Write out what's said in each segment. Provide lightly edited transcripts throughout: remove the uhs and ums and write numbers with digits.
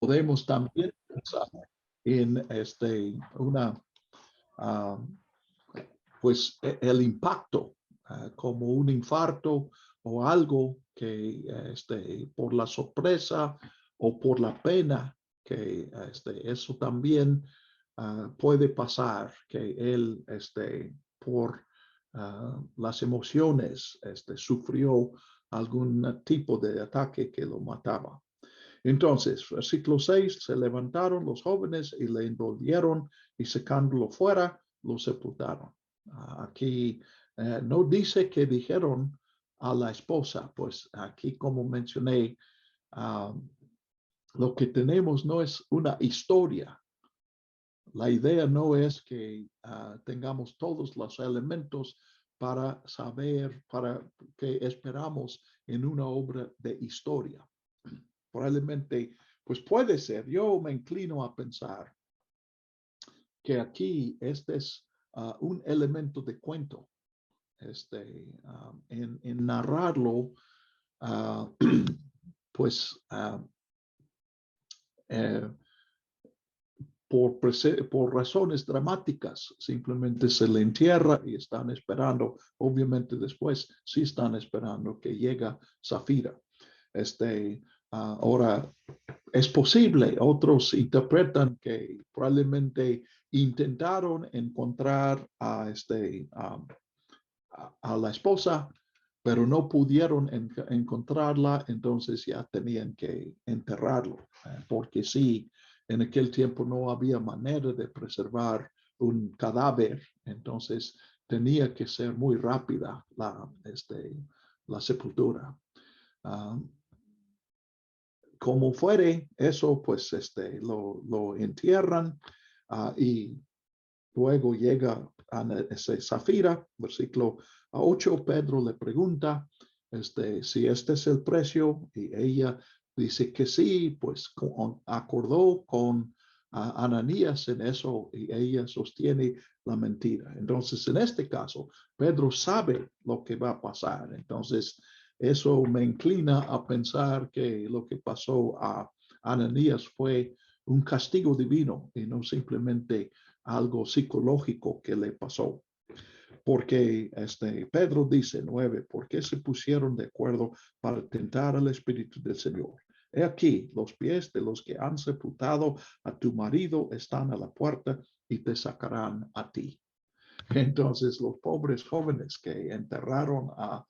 podemos también pensar en pues el impacto como un infarto o algo que por la sorpresa o por la pena que eso también puede pasar, que él por las emociones sufrió algún tipo de ataque que lo mataba. Entonces, versículo 6, se levantaron los jóvenes y le envolvieron y sacándolo fuera, lo sepultaron. Aquí no dice que dijeron a la esposa, pues aquí como mencioné, lo que tenemos no es una historia. La idea no es que tengamos todos los elementos para saber, para que esperamos en una obra de historia. Probablemente, pues puede ser, yo me inclino a pensar que aquí este es un elemento de cuento, en narrarlo, pues por razones dramáticas, simplemente se le entierra y están esperando, obviamente después sí están esperando que llegue Zafira. Ahora, es posible, otros interpretan que probablemente intentaron encontrar a la esposa, pero no pudieron encontrarla, entonces ya tenían que enterrarlo, porque sí, en aquel tiempo no había manera de preservar un cadáver, entonces tenía que ser muy rápida la sepultura. Como fuere, eso pues lo entierran y luego llega a Zafira, versículo 8, Pedro le pregunta si este es el precio y ella dice que sí, pues acordó con Ananías en eso y ella sostiene la mentira. Entonces, en este caso, Pedro sabe lo que va a pasar. Entonces, eso me inclina a pensar que lo que pasó a Ananías fue un castigo divino y no simplemente algo psicológico que le pasó. Porque Pedro dice 9, ¿por qué se pusieron de acuerdo para tentar al Espíritu del Señor? He aquí, los pies de los que han sepultado a tu marido están a la puerta y te sacarán a ti. Entonces los pobres jóvenes que enterraron a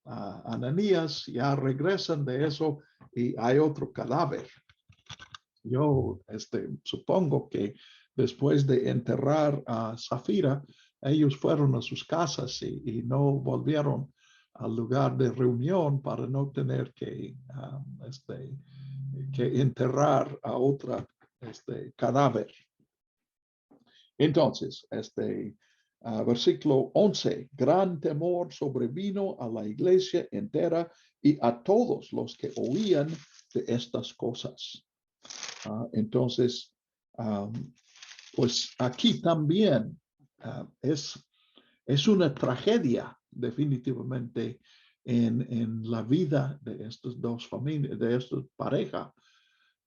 Ananías ya regresan de eso y hay otro cadáver. Yo supongo que después de enterrar a Zafira, ellos fueron a sus casas y no volvieron al lugar de reunión para no tener que enterrar a otra cadáver. Entonces, versículo 11, gran temor sobrevino a la iglesia entera y a todos los que oían de estas cosas. Entonces, pues aquí también es una tragedia definitivamente en la vida de estas dos familias, de esta pareja.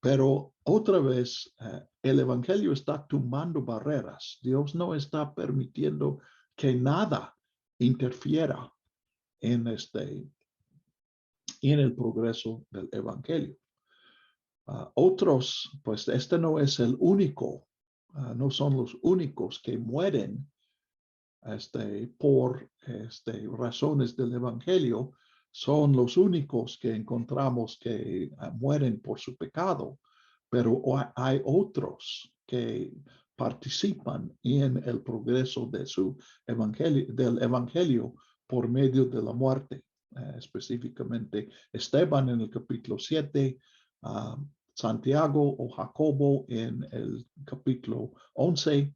Pero otra vez, el evangelio está tumbando barreras. Dios no está permitiendo que nada interfiera en el progreso del evangelio. Otros, pues no es el único, no son los únicos que mueren por razones del evangelio, son los únicos que encontramos que mueren por su pecado, pero hay otros que participan en el progreso de del evangelio por medio de la muerte. Específicamente Esteban en el capítulo 7, Santiago o Jacobo en el capítulo 11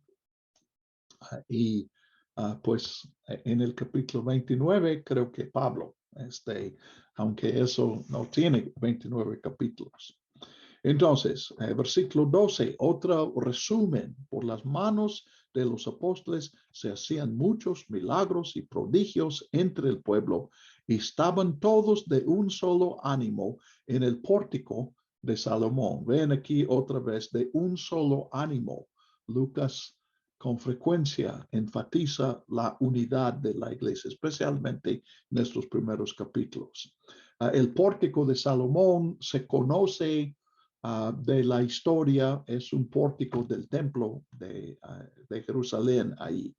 y pues en el capítulo 29 creo que Pablo, aunque eso no tiene 29 capítulos. Entonces, versículo 12, otro resumen, por las manos de los apóstoles se hacían muchos milagros y prodigios entre el pueblo y estaban todos de un solo ánimo en el pórtico de Salomón. Ven aquí otra vez, de un solo ánimo. Lucas con frecuencia enfatiza la unidad de la iglesia, especialmente en estos primeros capítulos. El pórtico de Salomón se conoce de la historia, es un pórtico del templo de Jerusalén ahí.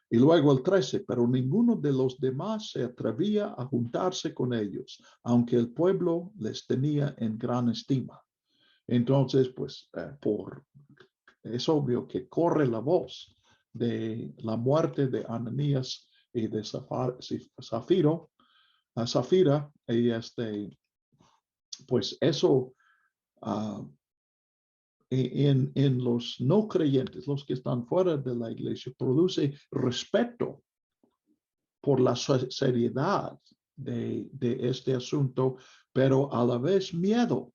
Y luego el 13, pero ninguno de los demás se atrevía a juntarse con ellos, aunque el pueblo les tenía en gran estima. Entonces, pues, es obvio que corre la voz de la muerte de Ananías y de Zafira, y pues eso en los no creyentes, los que están fuera de la iglesia, produce respeto por la seriedad de este asunto, pero a la vez miedo,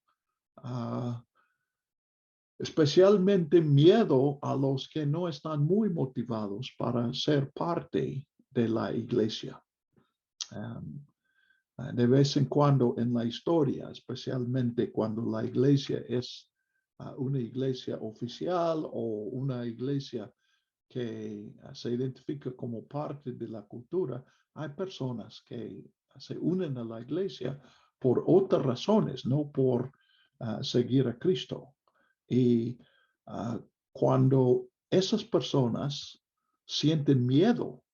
especialmente miedo a los que no están muy motivados para ser parte de la iglesia. De vez en cuando en la historia, especialmente cuando la iglesia es una iglesia oficial o una iglesia que se identifica como parte de la cultura, hay personas que se unen a la iglesia por otras razones, no por seguir a Cristo. Y cuando esas personas sienten miedo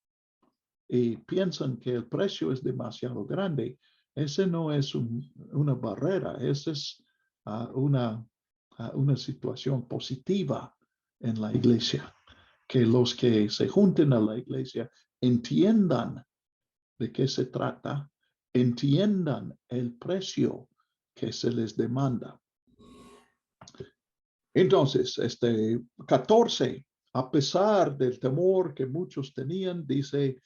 y piensan que el precio es demasiado grande, ese no es una barrera, esa es una situación positiva en la iglesia. Que los que se junten a la iglesia entiendan de qué se trata, entiendan el precio que se les demanda. Entonces, 14, a pesar del temor que muchos tenían, dice,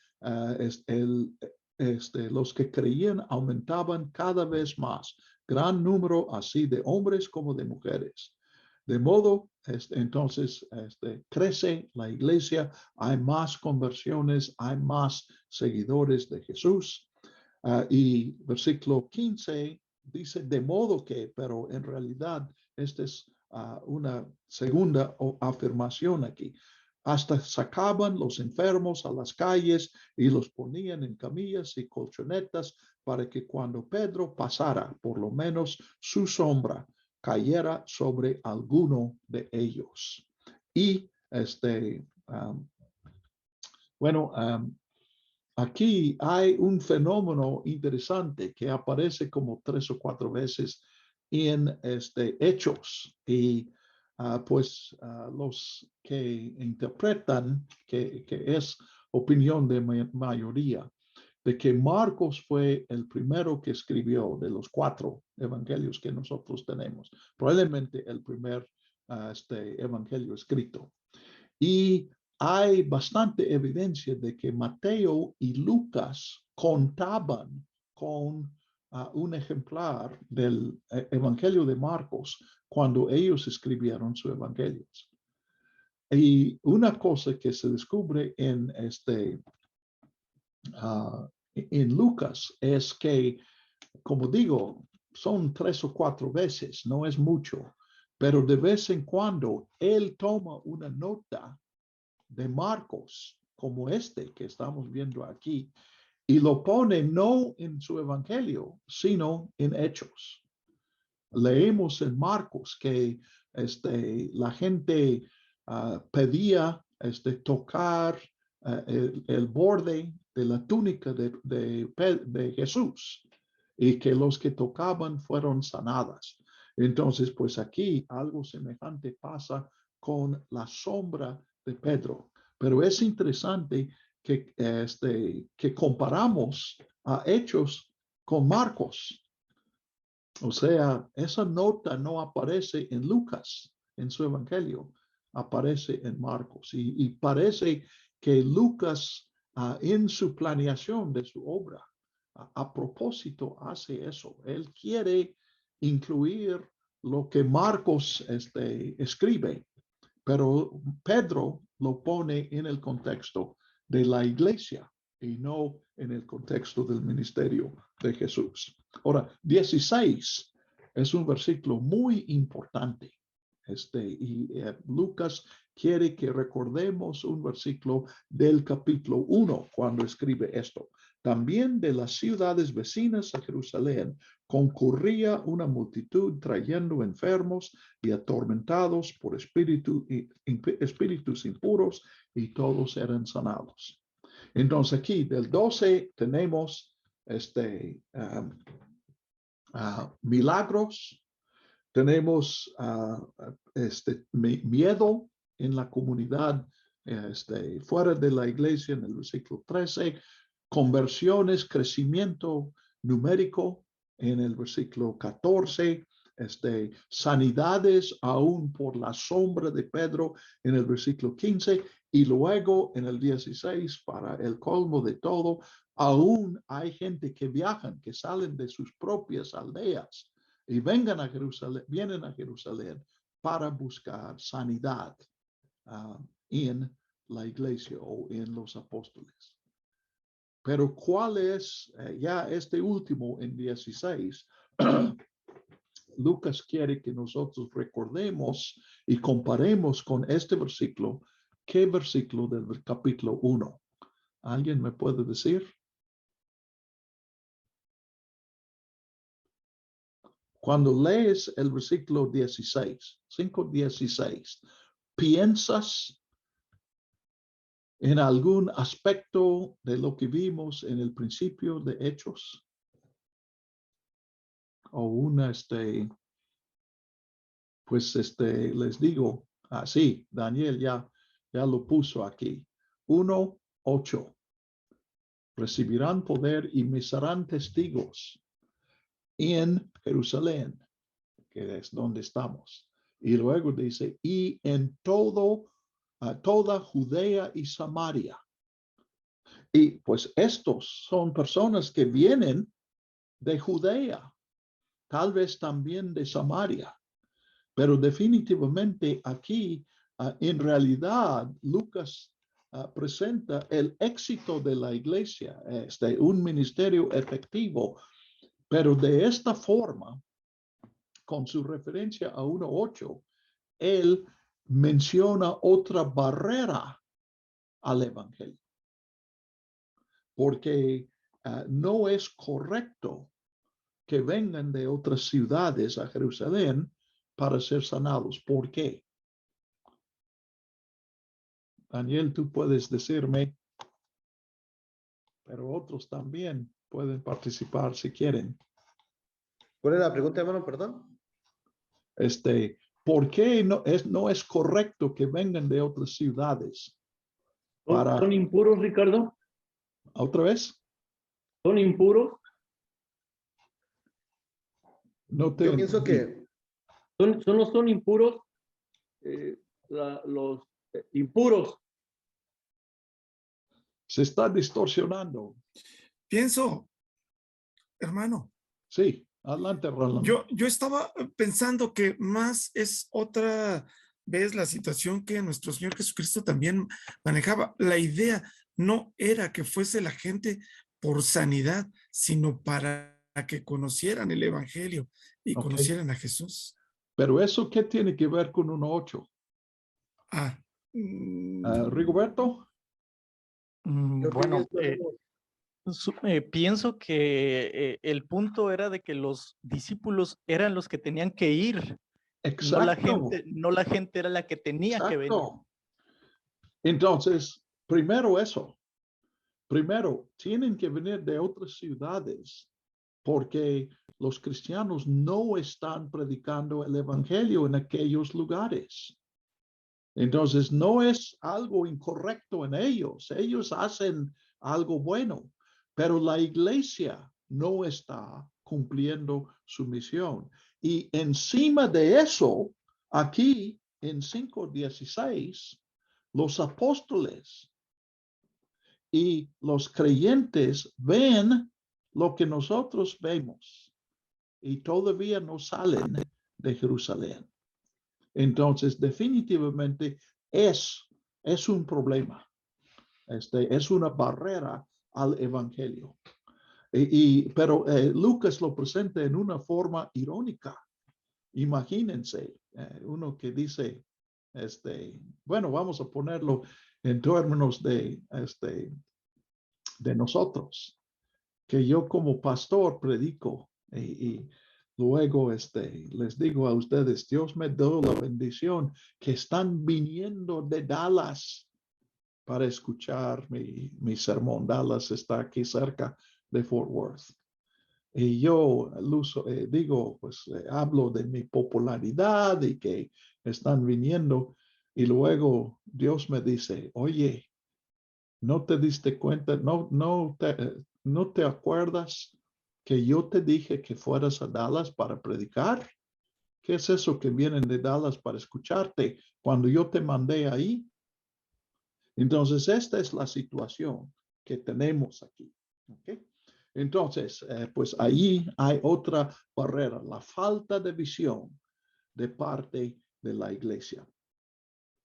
los que creían aumentaban cada vez más, gran número así de hombres como de mujeres. De modo, entonces, crece la iglesia, hay más conversiones, hay más seguidores de Jesús. Y versículo 15 dice, de modo que, pero en realidad, esta es una segunda afirmación aquí. Hasta sacaban los enfermos a las calles y los ponían en camillas y colchonetas para que cuando Pedro pasara, por lo menos su sombra cayera sobre alguno de ellos. Y aquí hay un fenómeno interesante que aparece como 3 o 4 veces en Hechos. Y los que interpretan que es opinión de mayoría, de que Marcos fue el primero que escribió de los 4 evangelios que nosotros tenemos, probablemente el primer evangelio escrito. Y hay bastante evidencia de que Mateo y Lucas contaban con un ejemplar del Evangelio de Marcos cuando ellos escribieron sus evangelios. Y una cosa que se descubre en Lucas es que, como digo, son 3 o 4 veces, no es mucho, pero de vez en cuando él toma una nota de Marcos, como que estamos viendo aquí, y lo pone no en su evangelio, sino en Hechos. Leemos en Marcos que la gente pedía tocar el borde de la túnica de Jesús y que los que tocaban fueron sanadas. Entonces, pues aquí algo semejante pasa con la sombra de Pedro. Pero es interesante que comparamos a Hechos con Marcos. O sea, esa nota no aparece en Lucas, en su evangelio, aparece en Marcos. Y parece que Lucas, en su planeación de su obra, a propósito hace eso. Él quiere incluir lo que Marcos escribe, pero Pedro lo pone en el contexto de la iglesia y no en el contexto del ministerio de Jesús. Ahora, 16, Es un versículo muy importante. Lucas quiere que recordemos un versículo del capítulo 1 cuando escribe esto. También de las ciudades vecinas a Jerusalén concurría una multitud trayendo enfermos y atormentados por espíritus impuros, y todos eran sanados. Entonces aquí del 12 tenemos milagros, tenemos miedo en la comunidad, fuera de la iglesia en el versículo 13, conversiones, crecimiento numérico en el versículo 14, sanidades aún por la sombra de Pedro en el versículo 15, y luego en el 16, para el colmo de todo, aún hay gente que viajan, que salen de sus propias aldeas y vienen a Jerusalén para buscar sanidad en la iglesia o en los apóstoles. Pero ¿cuál es ya este último en 16? Lucas quiere que nosotros recordemos y comparemos con este versículo. ¿Qué versículo del capítulo 1? ¿Alguien me puede decir? Cuando lees el versículo 16, 5:16, ¿piensas en algún aspecto de lo que vimos en el principio de Hechos? O una, les digo, sí, Daniel ya lo puso aquí. 1:8. Recibirán poder y me serán testigos en Jerusalén, que es donde estamos. Y luego dice, y en toda Judea y Samaria. Y pues estos son personas que vienen de Judea, tal vez también de Samaria, pero definitivamente aquí, en realidad, Lucas presenta el éxito de la iglesia, un ministerio efectivo, pero de esta forma, con su referencia a 1:8, él menciona otra barrera al evangelio, porque no es correcto que vengan de otras ciudades a Jerusalén para ser sanados. ¿Por qué? Daniel, tú puedes decirme, pero otros también pueden participar si quieren. ¿Cuál es la pregunta, hermano? Perdón. ¿Por qué no es correcto que vengan de otras ciudades? ¿Son impuros, Ricardo? ¿Otra vez? ¿Son impuros? Yo pienso que son impuros, los impuros. Se está distorsionando. Pienso, hermano. Sí, adelante, Roland. Yo estaba pensando que más es otra vez la situación que nuestro Señor Jesucristo también manejaba. La idea no era que fuese la gente por sanidad, sino para que conocieran el evangelio y conocieran a Jesús. Pero eso, ¿qué tiene que ver con 1:8? Rigoberto. Bueno, pienso que el punto era de que los discípulos eran los que tenían que ir. Exacto. No la gente era la que tenía que venir. Entonces, primero eso. Primero, tienen que venir de otras ciudades porque los cristianos no están predicando el evangelio en aquellos lugares. Entonces, no es algo incorrecto en ellos. Ellos hacen algo bueno, pero la iglesia no está cumpliendo su misión. Y encima de eso, aquí en 5:16, los apóstoles y los creyentes ven lo que nosotros vemos y todavía no salen de Jerusalén. Entonces, definitivamente es un problema. Es una barrera al evangelio. Pero Lucas lo presenta en una forma irónica. Imagínense, uno que dice, bueno, vamos a ponerlo en términos de nosotros, que yo como pastor predico y luego les digo a ustedes, Dios me dio la bendición que están viniendo de Dallas para escuchar mi sermón. Dallas está aquí cerca de Fort Worth. Y yo digo, pues hablo de mi popularidad y que están viniendo. Y luego Dios me dice, oye, ¿no te diste cuenta? ¿No te acuerdas que yo te dije que fueras a Dallas para predicar? ¿Qué es eso que vienen de Dallas para escucharte cuando yo te mandé ahí? Entonces, esta es la situación que tenemos aquí. ¿Okay? Entonces, pues ahí hay otra barrera, la falta de visión de parte de la iglesia.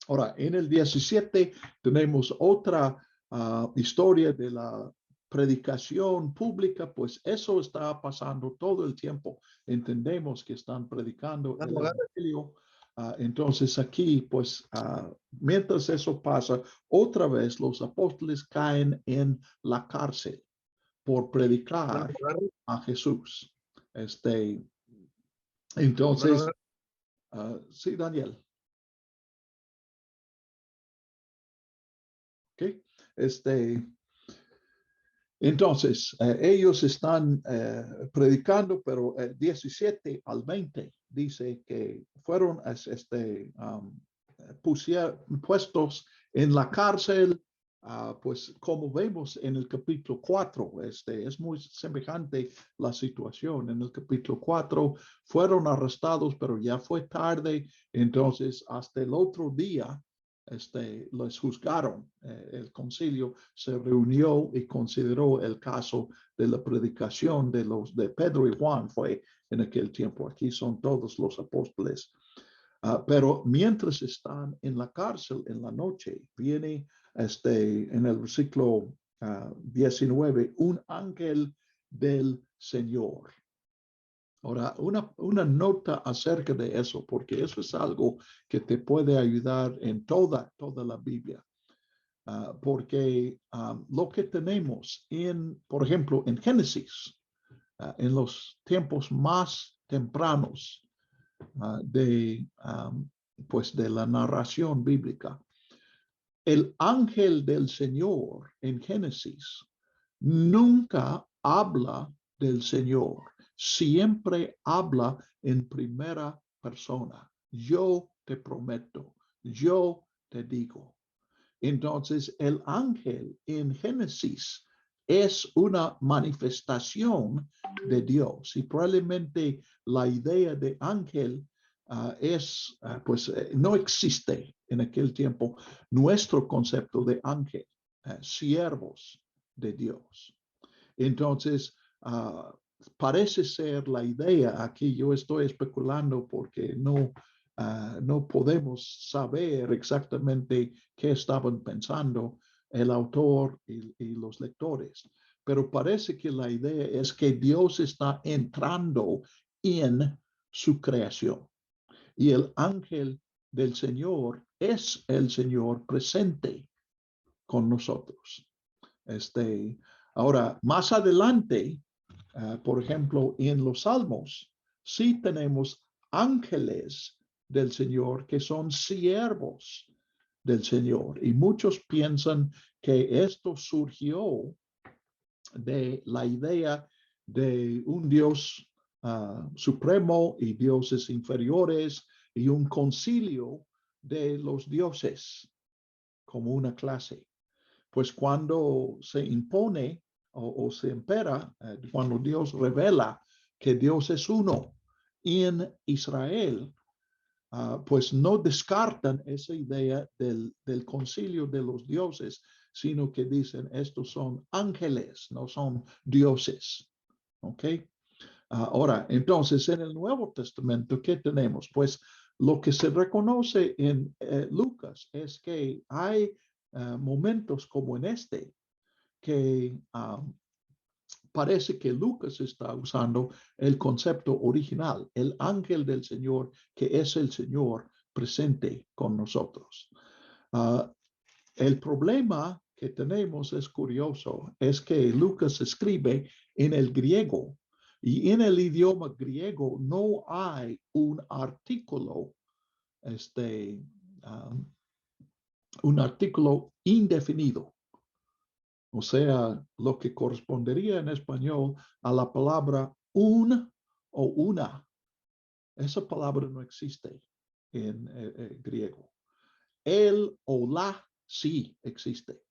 Ahora, en el 17 tenemos otra historia de la predicación pública, pues eso está pasando todo el tiempo. Entendemos que están predicando el evangelio. Entonces aquí, pues, mientras eso pasa, otra vez los apóstoles caen en la cárcel por predicar a Jesús. Entonces, sí, Daniel. Okay. Entonces, ellos están predicando, pero 17 al 20 dice que fueron puestos en la cárcel, pues como vemos en el capítulo 4, es muy semejante la situación. En el capítulo 4 fueron arrestados, pero ya fue tarde, entonces hasta el otro día los juzgaron. El concilio se reunió y consideró el caso de la predicación de Pedro y Juan. Fue en aquel tiempo. Aquí son todos los apóstoles. Pero mientras están en la cárcel en la noche, viene en el versículo 19, un ángel del Señor. Ahora, una nota acerca de eso, porque eso es algo que te puede ayudar en toda la Biblia. Porque lo que tenemos por ejemplo, en Génesis, en los tiempos más tempranos pues de la narración bíblica, el ángel del Señor en Génesis nunca habla del Señor. Siempre habla en primera persona. Yo te prometo, yo te digo. Entonces, el ángel en Génesis es una manifestación de Dios y probablemente la idea de ángel no existe en aquel tiempo nuestro concepto de ángel, siervos de Dios. Entonces, parece ser la idea, aquí yo estoy especulando porque no podemos saber exactamente qué estaban pensando el autor y los lectores, pero parece que la idea es que Dios está entrando en su creación y el ángel del Señor es el Señor presente con nosotros. Ahora, más adelante, por ejemplo, en los Salmos, sí tenemos ángeles del Señor que son siervos del Señor. Y muchos piensan que esto surgió de la idea de un Dios supremo y dioses inferiores y un concilio de los dioses como una clase. Pues cuando se impone o se impera, cuando Dios revela que Dios es uno en Israel, pues no descartan esa idea del concilio de los dioses, sino que dicen estos son ángeles, no son dioses. ¿Ok? Ahora, entonces en el Nuevo Testamento, ¿qué tenemos? Pues lo que se reconoce en Lucas es que hay momentos como en que parece que Lucas está usando el concepto original, el ángel del Señor, que es el Señor presente con nosotros. El problema que tenemos es curioso, es que Lucas escribe en el griego y en el idioma griego no hay un artículo, un artículo indefinido. O sea, lo que correspondería en español a la palabra un o una. Esa palabra no existe en griego. El o la sí existe.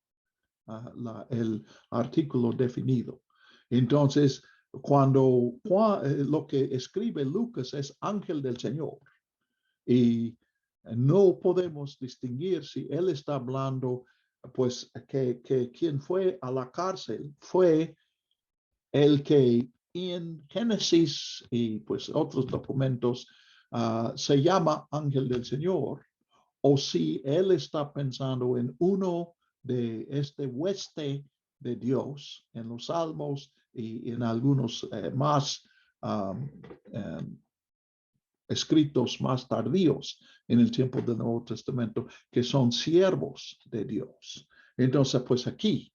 El artículo definido. Entonces, cuando lo que escribe Lucas es ángel del Señor y no podemos distinguir si él está hablando, pues que quien fue a la cárcel fue el que en Génesis y pues otros documentos se llama ángel del Señor, o si él está pensando en uno de este hueste de Dios en los Salmos y en algunos más escritos más tardíos en el tiempo del Nuevo Testamento, que son siervos de Dios. Entonces, pues aquí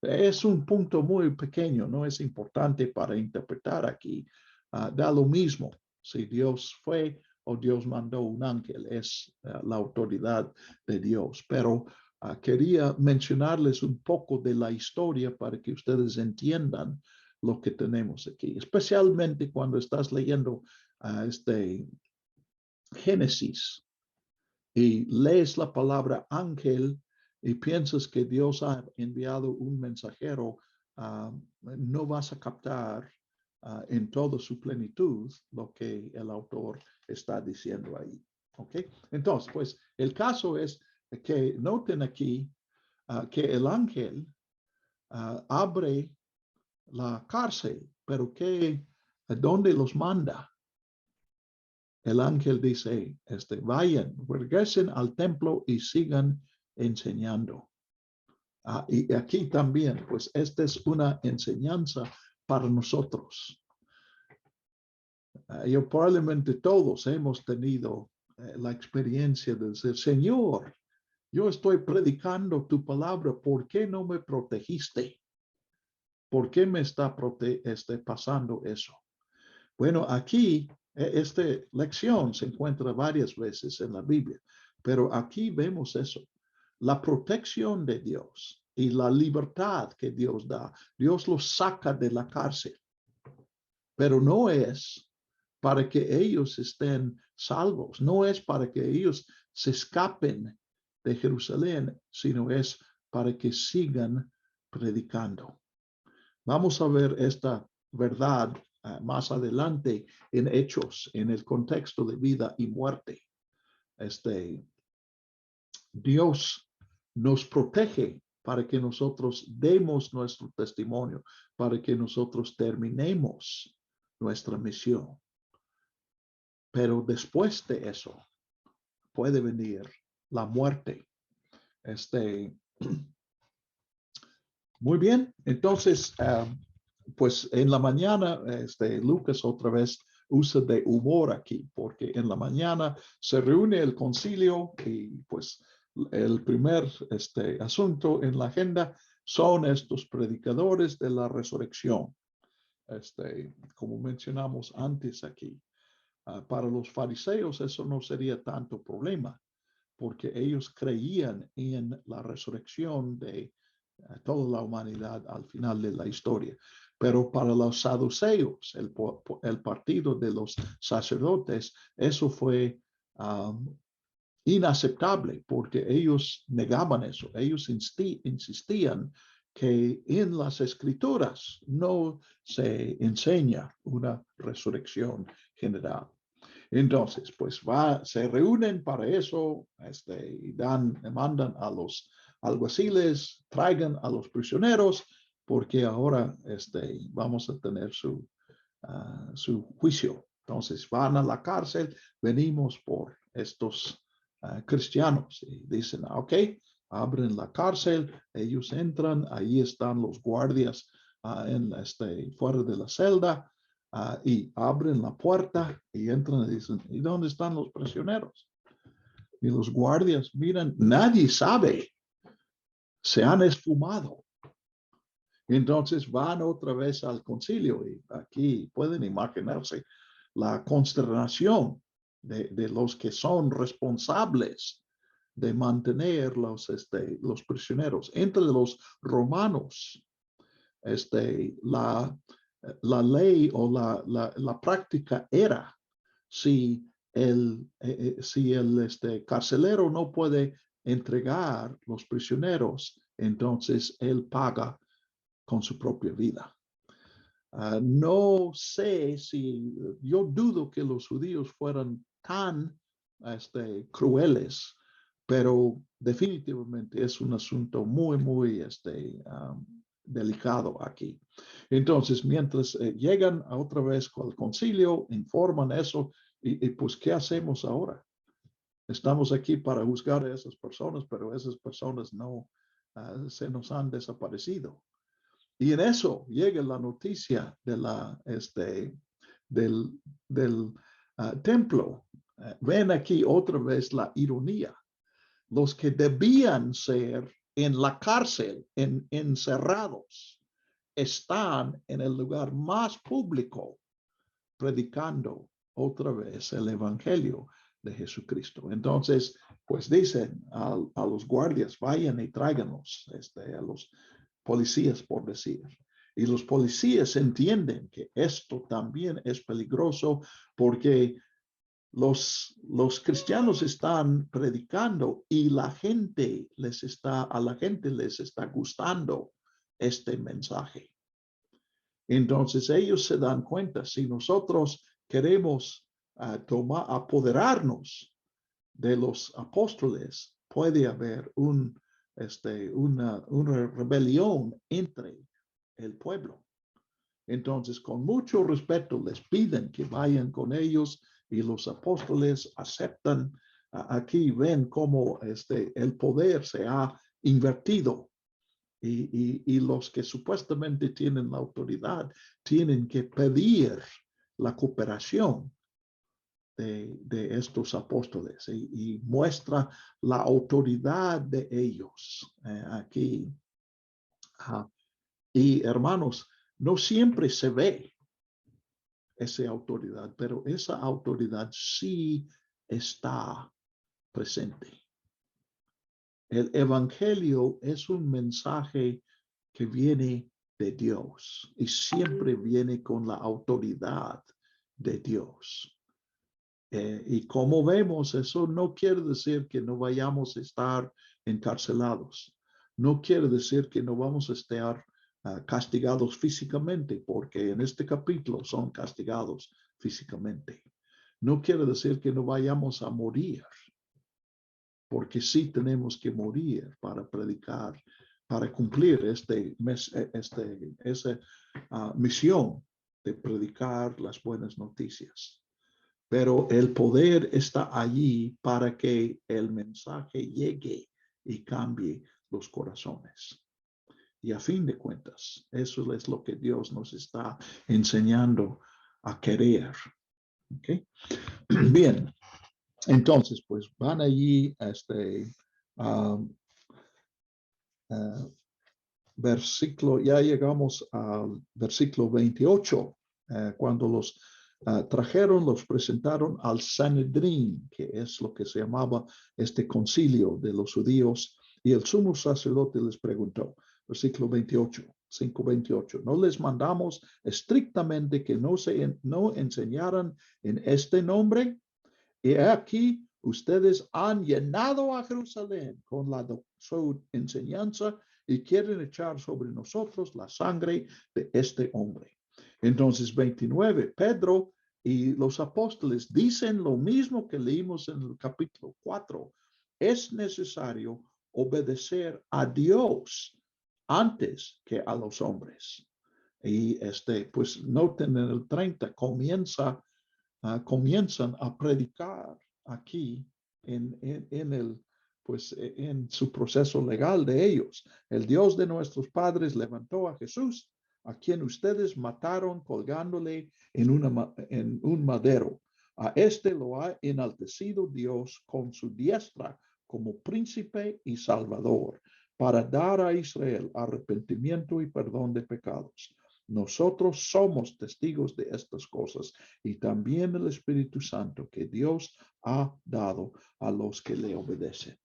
es un punto muy pequeño, no es importante para interpretar aquí. Da lo mismo si Dios fue o Dios mandó un ángel, es la autoridad de Dios. Pero quería mencionarles un poco de la historia para que ustedes entiendan lo que tenemos aquí, especialmente cuando estás leyendo Génesis y lees la palabra ángel y piensas que Dios ha enviado un mensajero, no vas a captar en toda su plenitud lo que el autor está diciendo ahí. ¿Ok? Entonces, pues el caso es que noten aquí que el ángel abre la cárcel, pero que ¿dónde los manda? El ángel dice, vayan, regresen al templo y sigan enseñando. Y aquí también, pues esta es una enseñanza para nosotros. Yo probablemente todos hemos tenido la experiencia de decir, Señor, yo estoy predicando tu palabra, ¿por qué no me protegiste? ¿Por qué me está pasando eso? Bueno, aquí esta lección se encuentra varias veces en la Biblia, pero aquí vemos eso, la protección de Dios y la libertad que Dios da. Dios los saca de la cárcel, pero no es para que ellos estén salvos, no es para que ellos se escapen de Jerusalén, sino es para que sigan predicando. Vamos a ver esta verdad más adelante en Hechos, en el contexto de vida y muerte. Dios nos protege para que nosotros demos nuestro testimonio, para que nosotros terminemos nuestra misión. Pero después de eso puede venir la muerte. Muy bien, entonces, pues en la mañana, Lucas otra vez usa de humor aquí, porque en la mañana se reúne el concilio y pues el primer asunto en la agenda son estos predicadores de la resurrección. Como mencionamos antes aquí, para los fariseos eso no sería tanto problema, porque ellos creían en la resurrección de toda la humanidad al final de la historia. Pero para los saduceos, el partido de los sacerdotes, eso fue inaceptable porque ellos negaban eso. Ellos insistían que en las escrituras no se enseña una resurrección general. Entonces, pues se reúnen para eso, y mandan a los alguaciles, traigan a los prisioneros, porque ahora vamos a tener su juicio. Entonces van a la cárcel, venimos por estos cristianos y dicen, ok, abren la cárcel, ellos entran, ahí están los guardias fuera de la celda y abren la puerta y entran y dicen, ¿y dónde están los prisioneros? Y los guardias miran, nadie sabe, se han esfumado. Entonces van otra vez al concilio y aquí pueden imaginarse la consternación de los que son responsables de mantener los prisioneros. Entre los romanos, la ley o la práctica era si el carcelero no puede entregar los prisioneros, entonces él paga con su propia vida. No sé si, yo dudo que los judíos fueran tan crueles, pero definitivamente es un asunto muy, muy delicado aquí. Entonces, mientras llegan otra vez al concilio, informan eso, y pues, ¿qué hacemos ahora? Estamos aquí para juzgar a esas personas, pero esas personas no se nos han desaparecido. Y en eso llega la noticia de del templo. Ven aquí otra vez la ironía. Los que debían ser en la cárcel, encerrados, están en el lugar más público predicando otra vez el evangelio de Jesucristo. Entonces, pues dicen a los guardias, vayan y tráiganos a los policías, por decir. Y los policías entienden que esto también es peligroso porque los cristianos están predicando y a la gente les está gustando este mensaje. Entonces ellos se dan cuenta, si nosotros queremos apoderarnos de los apóstoles, puede haber una rebelión entre el pueblo. Entonces, con mucho respeto, les piden que vayan con ellos y los apóstoles aceptan. Aquí ven cómo el poder se ha invertido y los que supuestamente tienen la autoridad tienen que pedir la cooperación de estos apóstoles y muestra la autoridad de ellos aquí. Y hermanos, no siempre se ve esa autoridad, pero esa autoridad sí está presente. El evangelio es un mensaje que viene de Dios y siempre viene con la autoridad de Dios. Y como vemos, eso no quiere decir que no vayamos a estar encarcelados. No quiere decir que no vamos a estar castigados físicamente, porque en este capítulo son castigados físicamente. No quiere decir que no vayamos a morir, porque sí tenemos que morir para predicar, para cumplir esa misión de predicar las buenas noticias. Pero el poder está allí para que el mensaje llegue y cambie los corazones. Y a fin de cuentas, eso es lo que Dios nos está enseñando a querer. ¿Okay? Bien, entonces, pues van allí versículo, ya llegamos al versículo 28, cuando los trajeron, los presentaron al Sanedrín, que es lo que se llamaba este concilio de los judíos, y el sumo sacerdote les preguntó, versículo 28, 5:28, ¿no les mandamos estrictamente que no enseñaran en este nombre? Y aquí ustedes han llenado a Jerusalén con su enseñanza y quieren echar sobre nosotros la sangre de este hombre. Entonces, 29, Pedro y los apóstoles dicen lo mismo que leímos en el capítulo 4. Es necesario obedecer a Dios antes que a los hombres. Y pues noten en el 30, comienzan a predicar aquí en su proceso legal de ellos. El Dios de nuestros padres levantó a Jesús, a quien ustedes mataron colgándole en un madero. A este lo ha enaltecido Dios con su diestra como príncipe y salvador, para dar a Israel arrepentimiento y perdón de pecados. Nosotros somos testigos de estas cosas y también el Espíritu Santo que Dios ha dado a los que le obedecen.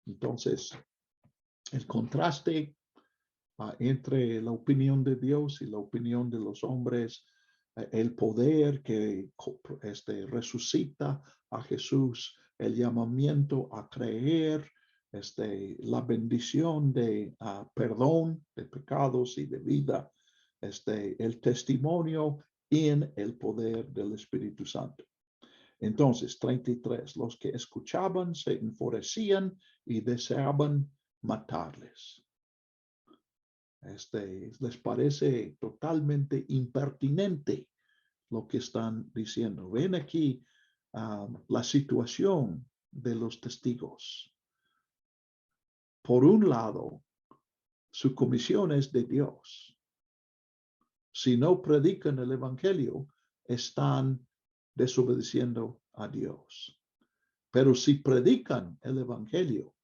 Entonces, el contraste entre la opinión de Dios y la opinión de los hombres, el poder que resucita a Jesús, el llamamiento a creer, la bendición de perdón de pecados y de vida, el testimonio en el poder del Espíritu Santo. Entonces, 33, los que escuchaban se enfurecían y deseaban matarles. Les parece totalmente impertinente lo que están diciendo. Ven aquí la situación de los testigos. Por un lado, su comisión es de Dios. Si no predican el evangelio, están desobedeciendo a Dios. Pero si predican el evangelio,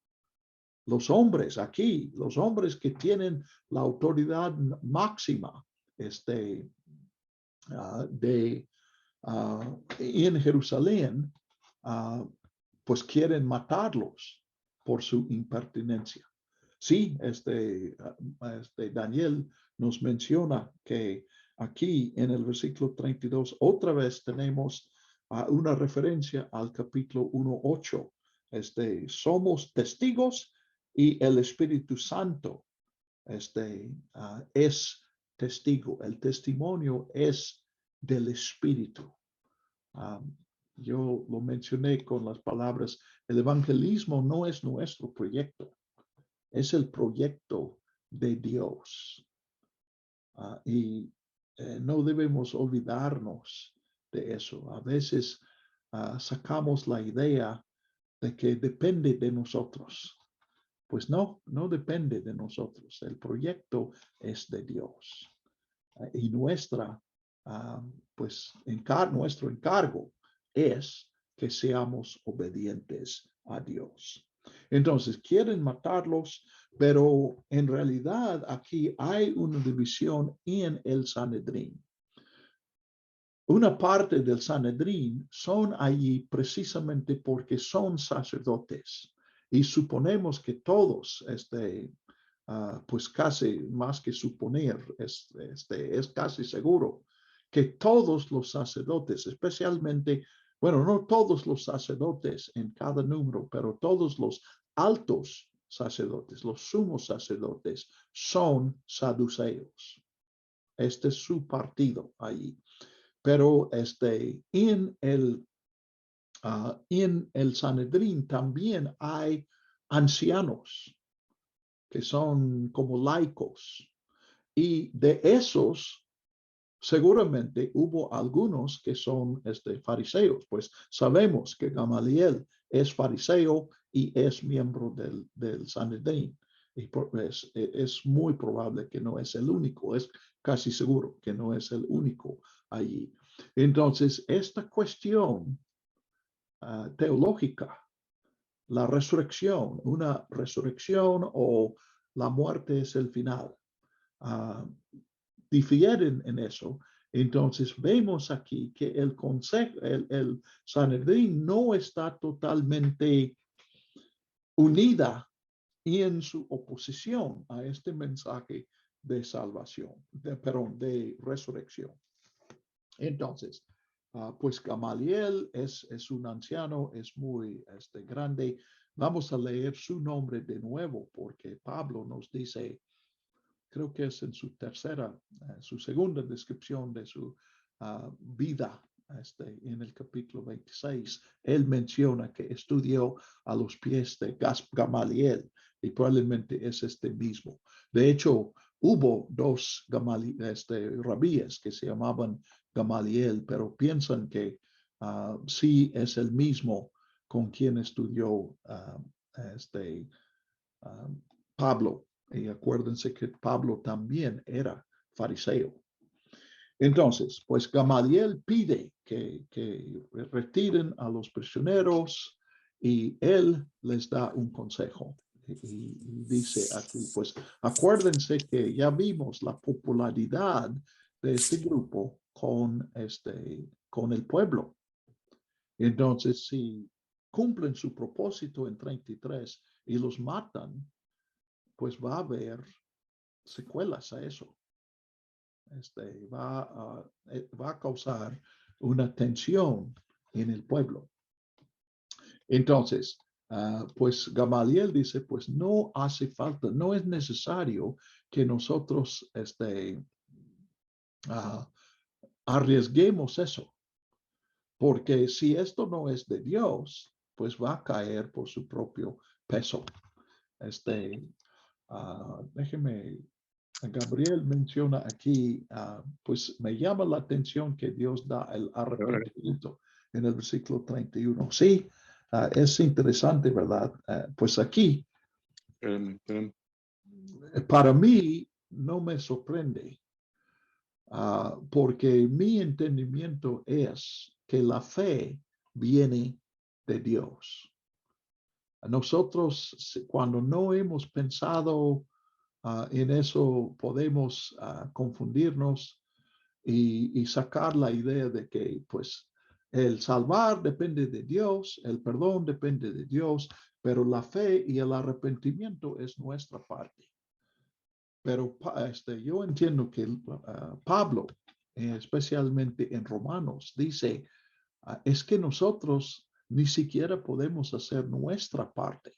los hombres aquí, los hombres que tienen la autoridad máxima en Jerusalén, pues quieren matarlos por su impertinencia. Sí, Daniel nos menciona que aquí en el versículo 32 otra vez tenemos una referencia al capítulo 1:8. Somos testigos y el Espíritu Santo es testigo. El testimonio es del Espíritu. Yo lo mencioné con las palabras, el evangelismo no es nuestro proyecto, es el proyecto de Dios. Y no debemos olvidarnos de eso. A veces sacamos la idea de que depende de nosotros. Pues no depende de nosotros. El proyecto es de Dios. Y nuestro encargo es que seamos obedientes a Dios. Entonces, quieren matarlos, pero en realidad aquí hay una división en el Sanedrín. Una parte del Sanedrín son allí precisamente porque son sacerdotes. Y suponemos que todos, pues casi más que suponer, es casi seguro que todos los sacerdotes, especialmente, bueno, no todos los sacerdotes en cada número, pero todos los altos sacerdotes, los sumos sacerdotes, son saduceos. Este es su partido allí. Pero en el Sanedrín también hay ancianos que son como laicos. Y de esos, seguramente hubo algunos que son fariseos, pues sabemos que Gamaliel es fariseo y es miembro del Sanedrín. Y es muy probable que no es el único, es casi seguro que no es el único allí. Entonces, esta cuestión teológica, la resurrección, una resurrección o la muerte es el final, difieren en eso. Entonces vemos aquí que el consejo, el Sanedrín no está totalmente unida en su oposición a este mensaje de salvación, de resurrección. Entonces, pues Gamaliel es un anciano, es muy grande. Vamos a leer su nombre de nuevo porque Pablo nos dice, creo que es en su segunda descripción de su vida, en el capítulo 26, él menciona que estudió a los pies de Gamaliel y probablemente es mismo. De hecho, hubo dos rabíes que se llamaban Gamaliel, pero piensan que sí es el mismo con quien estudió Pablo. Y acuérdense que Pablo también era fariseo. Entonces, pues Gamaliel pide que retiren a los prisioneros y él les da un consejo. Y dice aquí, pues acuérdense que ya vimos la popularidad de este grupo con el pueblo. Entonces, si cumplen su propósito en 33 y los matan, pues va a haber secuelas a eso. Va a causar una tensión en el pueblo. Entonces, pues Gamaliel dice, pues no hace falta, no es necesario que nosotros arriesguemos eso, porque si esto no es de Dios, pues va a caer por su propio peso. Déjeme, Gabriel menciona aquí, pues me llama la atención que Dios da el arrepentimiento en el versículo 31. Sí, es interesante, ¿verdad? Pues aquí, para mí, no me sorprende, porque mi entendimiento es que la fe viene de Dios. Nosotros, cuando no hemos pensado en eso, podemos confundirnos y sacar la idea de que, pues, el salvar depende de Dios, el perdón depende de Dios, pero la fe y el arrepentimiento es nuestra parte. Pero yo entiendo que Pablo, especialmente en Romanos, dice, es que nosotros ni siquiera podemos hacer nuestra parte.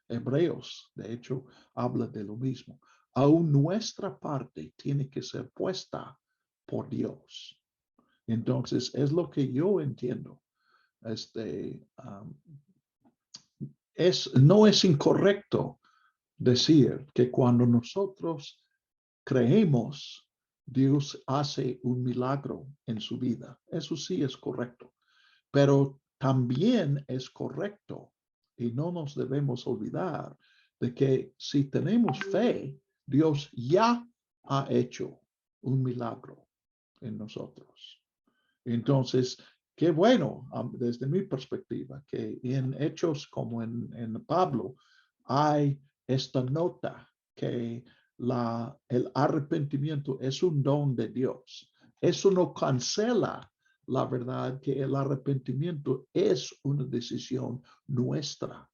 Hebreos, de hecho, habla de lo mismo. Aún nuestra parte tiene que ser puesta por Dios. Entonces, es lo que yo entiendo. No es incorrecto decir que cuando nosotros creemos, Dios hace un milagro en su vida. Eso sí es correcto. Pero también es correcto y no nos debemos olvidar de que si tenemos fe, Dios ya ha hecho un milagro en nosotros. Entonces, qué bueno, desde mi perspectiva, que en hechos como en Pablo hay esta nota que el arrepentimiento es un don de Dios. Eso no cancela la verdad que el arrepentimiento es una decisión nuestra.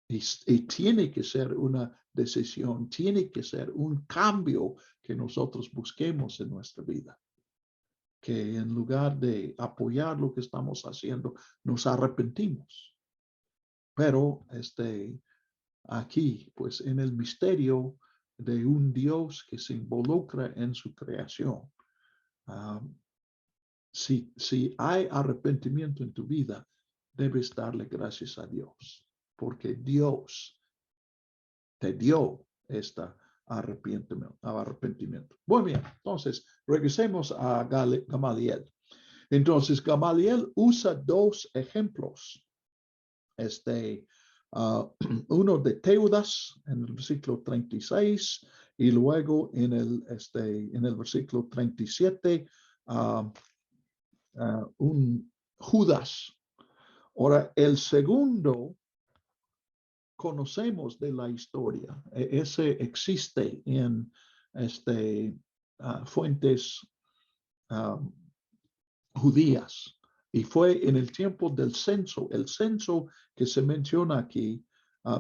Y tiene que ser una decisión, tiene que ser un cambio que nosotros busquemos en nuestra vida. Que en lugar de apoyar lo que estamos haciendo, nos arrepentimos. Pero aquí, pues en el misterio de un Dios que se involucra en su creación, si hay arrepentimiento en tu vida, debes darle gracias a Dios, porque Dios te dio este arrepentimiento. Muy bien, entonces regresemos a Gamaliel. Entonces Gamaliel usa dos ejemplos. Uno de Teudas en el versículo 36 y luego en el versículo 37 un Judas. Ahora, el segundo conocemos de la historia. Ese existe en fuentes judías y fue en el tiempo del censo. El censo que se menciona aquí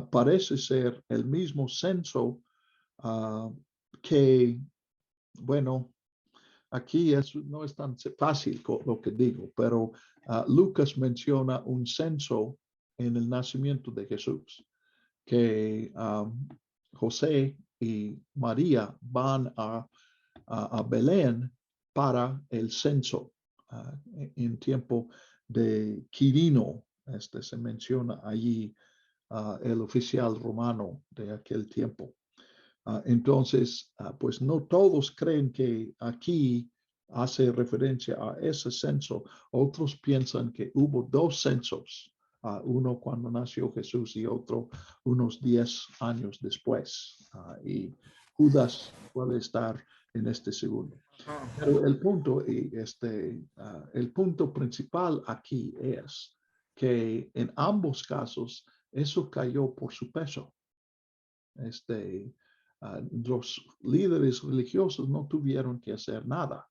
parece ser el mismo censo que, bueno, aquí no es tan fácil lo que digo, pero Lucas menciona un censo en el nacimiento de Jesús, que José y María van a Belén para el censo en tiempo de Quirino. Se menciona allí el oficial romano de aquel tiempo. Entonces, pues no todos creen que aquí hace referencia a ese censo. Otros piensan que hubo dos censos, uno cuando nació Jesús y otro unos 10 años después. Y Judas puede estar en este segundo. Pero el punto, el punto principal aquí es que en ambos casos eso cayó por su peso. Los líderes religiosos no tuvieron que hacer nada.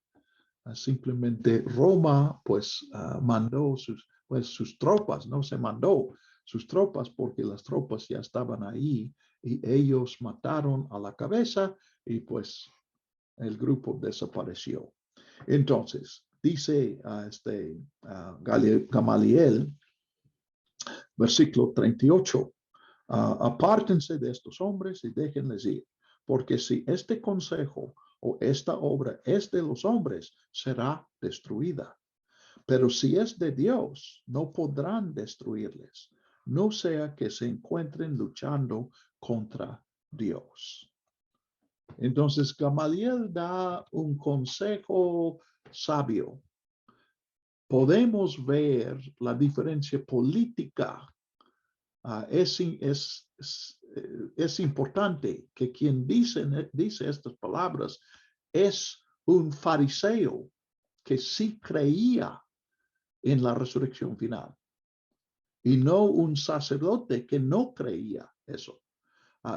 Simplemente Roma pues mandó sus tropas, no se mandó sus tropas porque las tropas ya estaban ahí y ellos mataron a la cabeza y pues el grupo desapareció. Entonces, dice Gamaliel, versículo 38, apártense de estos hombres y déjenles ir, porque si este consejo o esta obra es de los hombres, será destruida. Pero si es de Dios, no podrán destruirles, no sea que se encuentren luchando contra Dios. Entonces, Gamaliel da un consejo sabio. Podemos ver la diferencia política. Es importante que quien dice estas palabras es un fariseo que sí creía en la resurrección final y no un sacerdote que no creía eso.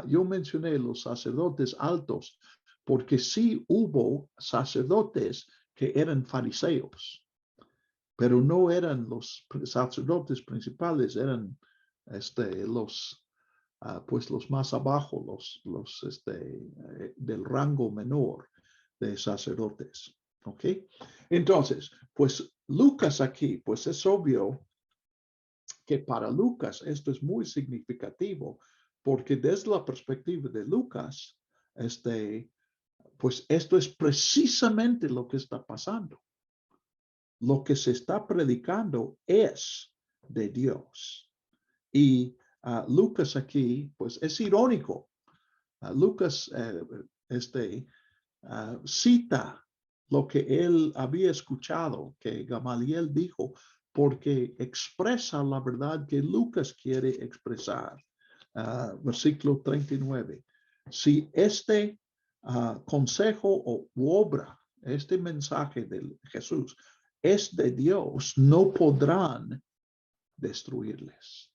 Yo mencioné los sacerdotes altos porque sí hubo sacerdotes que eran fariseos, pero no eran los sacerdotes principales, eran los más abajo, los del rango menor de sacerdotes. ¿Ok? Entonces, pues Lucas aquí, pues es obvio que para Lucas esto es muy significativo, porque desde la perspectiva de Lucas, pues esto es precisamente lo que está pasando. Lo que se está predicando es de Dios. Y Lucas aquí, pues es irónico. Lucas cita lo que él había escuchado, que Gamaliel dijo, porque expresa la verdad que Lucas quiere expresar. Versículo 39. Si este consejo o obra, este mensaje de Jesús es de Dios, no podrán destruirles.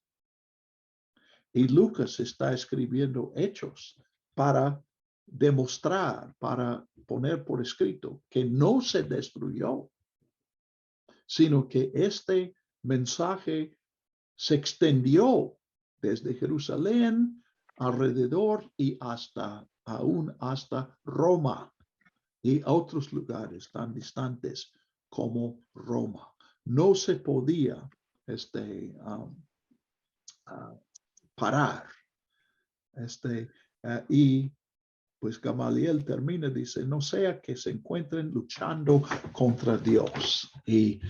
Y Lucas está escribiendo hechos para demostrar, para poner por escrito que no se destruyó, sino que este mensaje se extendió desde Jerusalén alrededor y aún hasta Roma y otros lugares tan distantes como Roma. No se podía parar. Y pues Gamaliel termina, dice, no sea que se encuentren luchando contra Dios. Y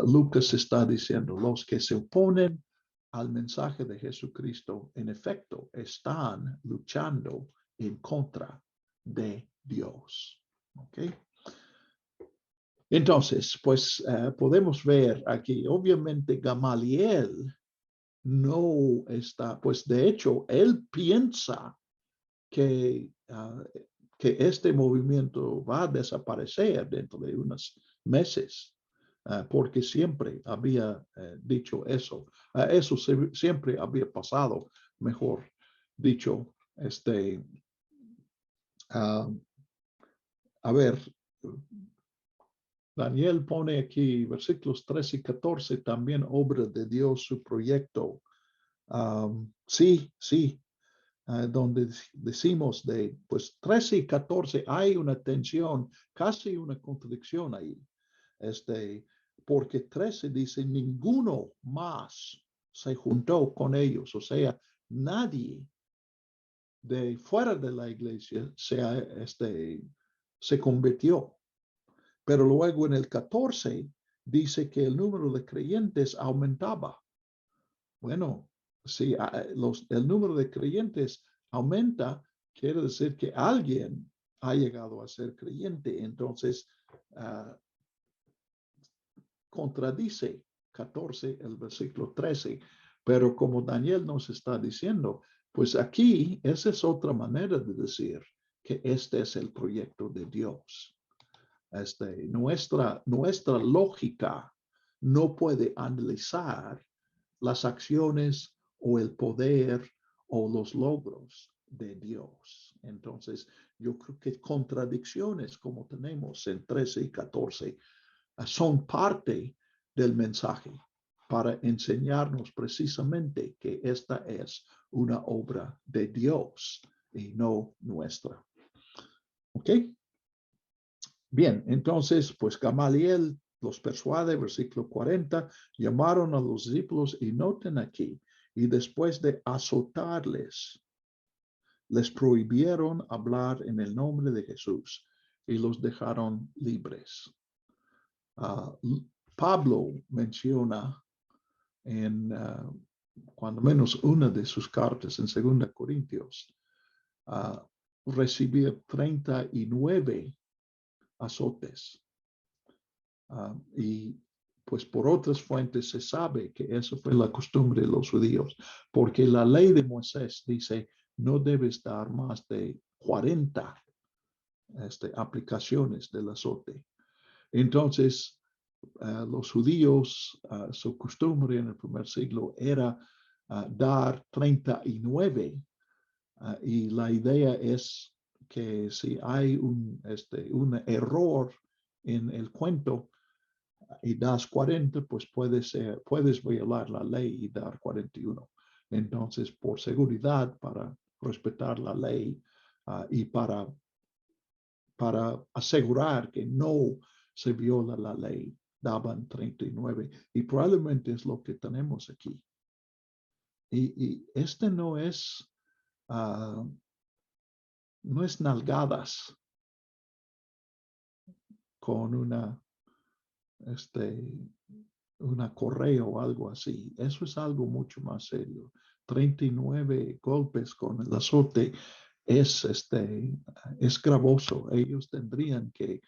Lucas está diciendo, los que se oponen al mensaje de Jesucristo, en efecto, están luchando en contra de Dios. ¿Ok? Entonces, pues podemos ver aquí, obviamente Gamaliel no está, pues de hecho, él piensa que este movimiento va a desaparecer dentro de unos meses, porque siempre había dicho eso. Eso siempre había pasado, mejor dicho. A ver, Daniel pone aquí versículos 13 y 14, también obra de Dios, su proyecto. Sí, donde decimos de, pues 13 y 14 hay una tensión, casi una contradicción ahí. Porque 13 dice, ninguno más se juntó con ellos, o sea, nadie de fuera de la iglesia se convirtió. Pero luego en el 14 dice que el número de creyentes aumentaba. Bueno, si el número de creyentes aumenta, quiere decir que alguien ha llegado a ser creyente. Entonces, contradice 14 el versículo 13. Pero como Daniel nos está diciendo, pues aquí esa es otra manera de decir que este es el proyecto de Dios. Nuestra lógica no puede analizar las acciones o el poder o los logros de Dios. Entonces, yo creo que contradicciones como tenemos en 13 y 14 son parte del mensaje para enseñarnos precisamente que esta es una obra de Dios y no nuestra. ¿Ok? Bien, entonces, pues Gamaliel los persuade, versículo 40, llamaron a los discípulos y noten aquí, y después de azotarles, les prohibieron hablar en el nombre de Jesús y los dejaron libres. Pablo menciona en cuando menos una de sus cartas en 2 Corintios, recibir 39 azotes. Y pues por otras fuentes se sabe que eso fue la costumbre de los judíos, porque la ley de Moisés dice no debes dar más de 40 aplicaciones del azote. Entonces, los judíos, su costumbre en el primer siglo era dar 39, y la idea es que si hay un error en el cuento y das 40, pues puedes violar la ley y dar 41. Entonces, por seguridad, para respetar la ley y para asegurar que no se viola la ley, daban 39. Y probablemente es lo que tenemos aquí. Y no es nalgadas con una correa o algo así. Eso es algo mucho más serio. 39 golpes con el azote es gravoso. Ellos tendrían que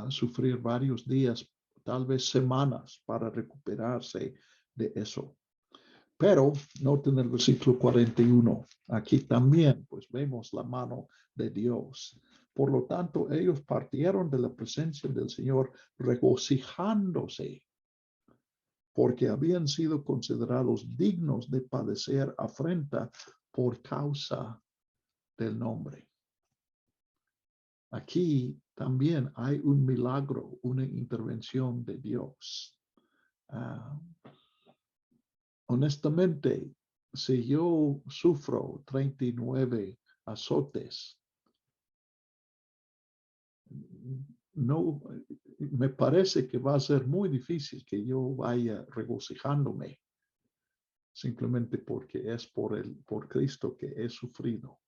sufrir varios días, tal vez semanas, para recuperarse de eso. Pero noten el versículo 41. Aquí también pues vemos la mano de Dios. Por lo tanto, ellos partieron de la presencia del Señor regocijándose porque habían sido considerados dignos de padecer afrenta por causa del nombre. Aquí también hay un milagro, una intervención de Dios. Honestamente, si yo sufro 39 azotes, no, me parece que va a ser muy difícil que yo vaya regocijándome, simplemente porque es por Cristo que he sufrido.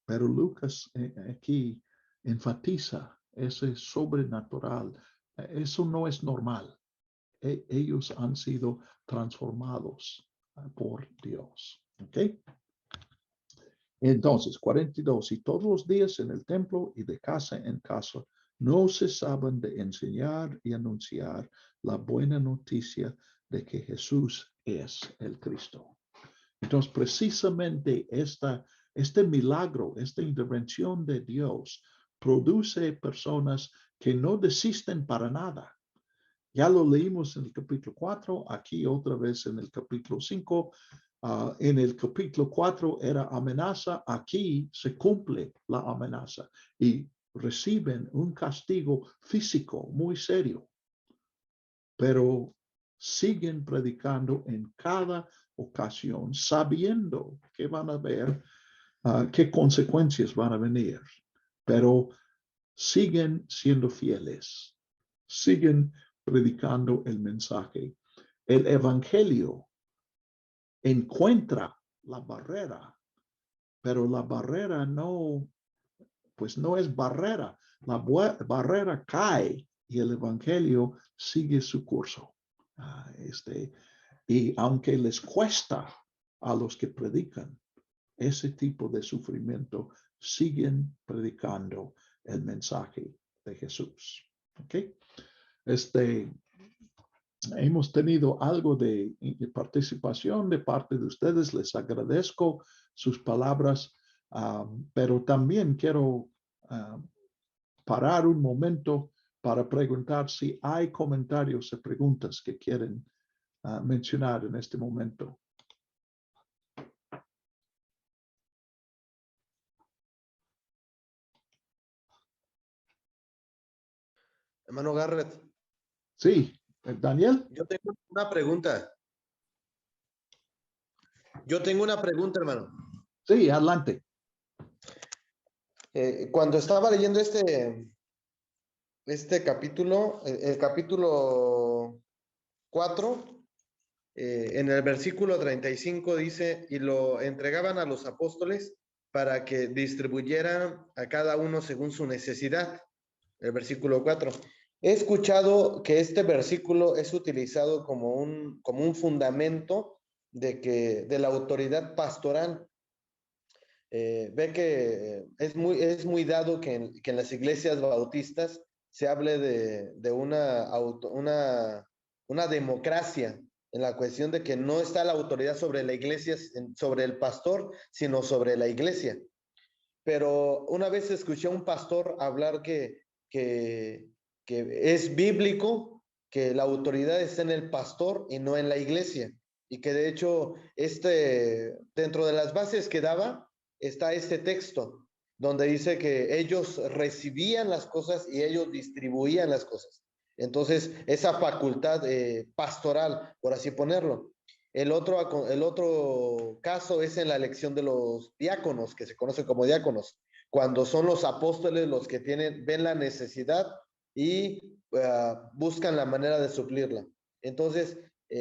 Pero Lucas aquí enfatiza ese sobrenatural. Eso no es normal. Ellos han sido transformados por Dios. ¿Ok? Entonces, 42, y todos los días en el templo y de casa en casa, no cesaban de enseñar y anunciar la buena noticia de que Jesús es el Cristo. Entonces, precisamente este milagro, esta intervención de Dios, produce personas que no desisten para nada. Ya lo leímos en el capítulo 4, aquí otra vez en el capítulo 5. En el capítulo 4 era amenaza, aquí se cumple la amenaza y reciben un castigo físico muy serio, pero siguen predicando en cada ocasión, sabiendo que van a ver qué consecuencias van a venir, pero siguen siendo fieles, siguen predicando el mensaje. El evangelio encuentra la barrera, pero la barrera no es barrera. La barrera cae y el evangelio sigue su curso. Y aunque les cuesta a los que predican ese tipo de sufrimiento, siguen predicando el mensaje de Jesús. ¿Ok? Hemos tenido algo de participación de parte de ustedes. Les agradezco sus palabras. Pero también quiero parar un momento para preguntar si hay comentarios o preguntas que quieren mencionar en este momento. Hermano Garrett. Sí, Daniel. Yo tengo una pregunta. Hermano. Sí, adelante. Cuando estaba leyendo este capítulo, el capítulo 4, en el versículo 35 dice, y lo entregaban a los apóstoles para que distribuyeran a cada uno según su necesidad. El versículo 4. He escuchado que este versículo es utilizado como un fundamento de la autoridad pastoral. Ve que es muy dado que en las iglesias bautistas se hable de una democracia, en la cuestión de que no está la autoridad sobre la iglesia, sobre el pastor, sino sobre la iglesia. Pero una vez escuché a un pastor hablar que es bíblico, que la autoridad está en el pastor y no en la iglesia. Y que de hecho, dentro de las bases que daba, está este texto, donde dice que ellos recibían las cosas y ellos distribuían las cosas. Entonces, esa facultad pastoral, por así ponerlo. El otro caso es en la elección de los diáconos, que se conoce como diáconos, cuando son los apóstoles los que ven la necesidad y buscan la manera de suplirla. Entonces,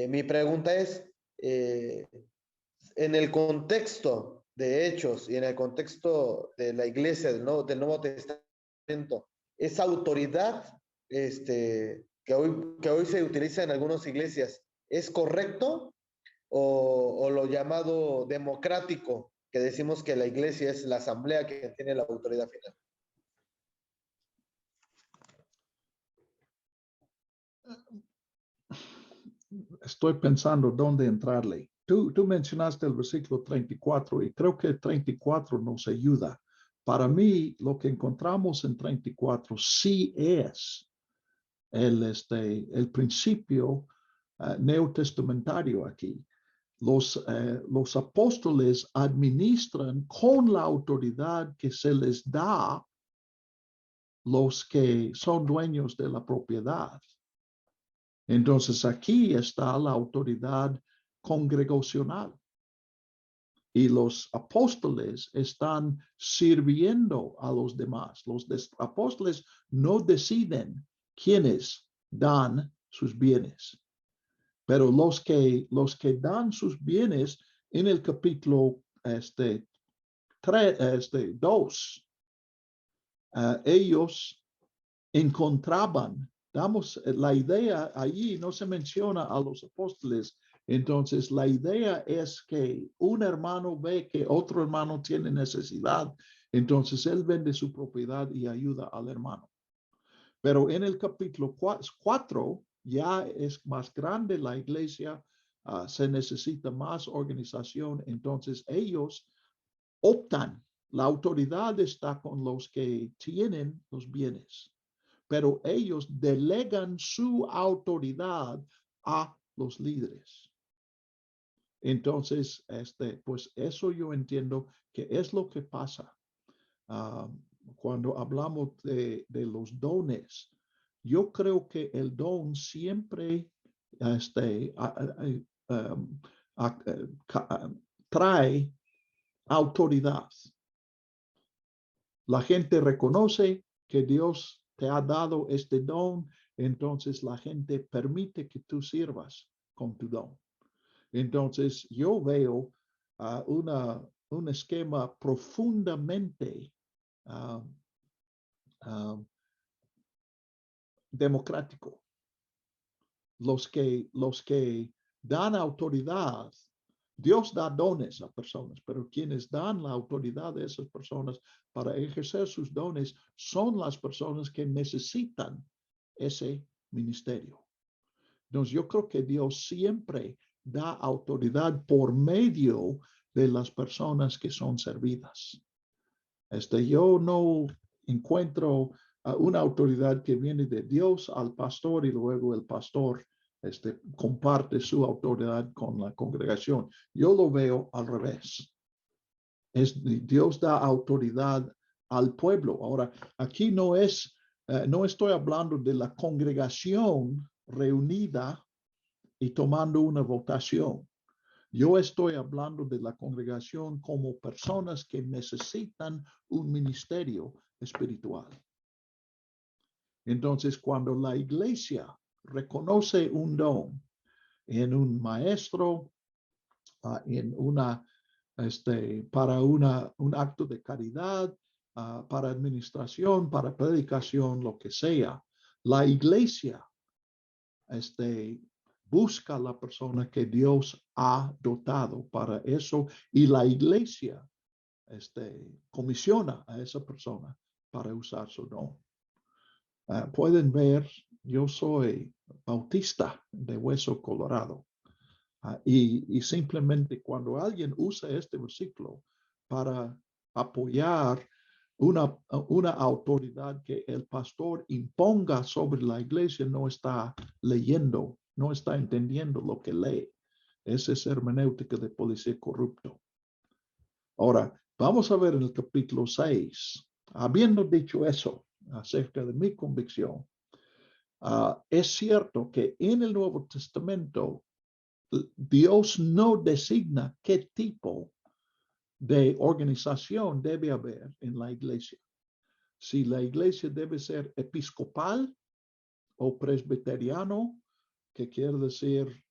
mi pregunta es, en el contexto de Hechos y en el contexto de la iglesia del Nuevo Testamento, esa autoridad que hoy se utiliza en algunas iglesias, ¿es correcto? O lo llamado democrático, que decimos que la iglesia es la asamblea que tiene la autoridad final. Estoy pensando dónde entrarle. Tú mencionaste el versículo 34 y creo que el 34 nos ayuda. Para mí, lo que encontramos en 34 sí es el principio neotestamentario aquí. Los apóstoles administran con la autoridad que se les da los que son dueños de la propiedad. Entonces aquí está la autoridad congregacional y los apóstoles están sirviendo a los demás. Los apóstoles no deciden quiénes dan sus bienes, pero los que dan sus bienes en el capítulo 2, ellos encontraban, la idea allí no se menciona a los apóstoles. Entonces la idea es que un hermano ve que otro hermano tiene necesidad, entonces él vende su propiedad y ayuda al hermano. Pero en el capítulo 4 ya es más grande la iglesia, se necesita más organización, entonces ellos optan, la autoridad está con los que tienen los bienes, pero ellos delegan su autoridad a los líderes. Entonces, pues eso yo entiendo que es lo que pasa cuando hablamos de los dones. Yo creo que el don siempre trae autoridad. La gente reconoce que Dios te ha dado este don, entonces la gente permite que tú sirvas con tu don. Entonces yo veo un esquema profundamente democrático. Los que dan autoridad, Dios da dones a personas, pero quienes dan la autoridad de esas personas para ejercer sus dones son las personas que necesitan ese ministerio. Entonces yo creo que Dios siempre da autoridad por medio de las personas que son servidas. Yo no encuentro una autoridad que viene de Dios al pastor y luego el pastor comparte su autoridad con la congregación. Yo lo veo al revés. Dios da autoridad al pueblo. Ahora, aquí no estoy hablando de la congregación reunida y tomando una votación. Yo estoy hablando de la congregación como personas que necesitan un ministerio espiritual. Entonces, cuando la iglesia reconoce un don en un maestro, en para un acto de caridad, para administración, para predicación, lo que sea, la iglesia busca a la persona que Dios ha dotado para eso y la iglesia comisiona a esa persona para usar su don. Pueden ver, yo soy bautista de Hueso Colorado. Y simplemente cuando alguien usa este versículo para apoyar una autoridad que el pastor imponga sobre la iglesia, no está leyendo, no está entendiendo lo que lee. Esa es hermenéutica de policía corrupto. Ahora, vamos a ver en el capítulo 6, habiendo dicho eso acerca de mi convicción, es cierto que en el Nuevo Testamento Dios no designa qué tipo de organización debe haber en la iglesia. Si la iglesia debe ser episcopal o presbiteriano, que quiere decir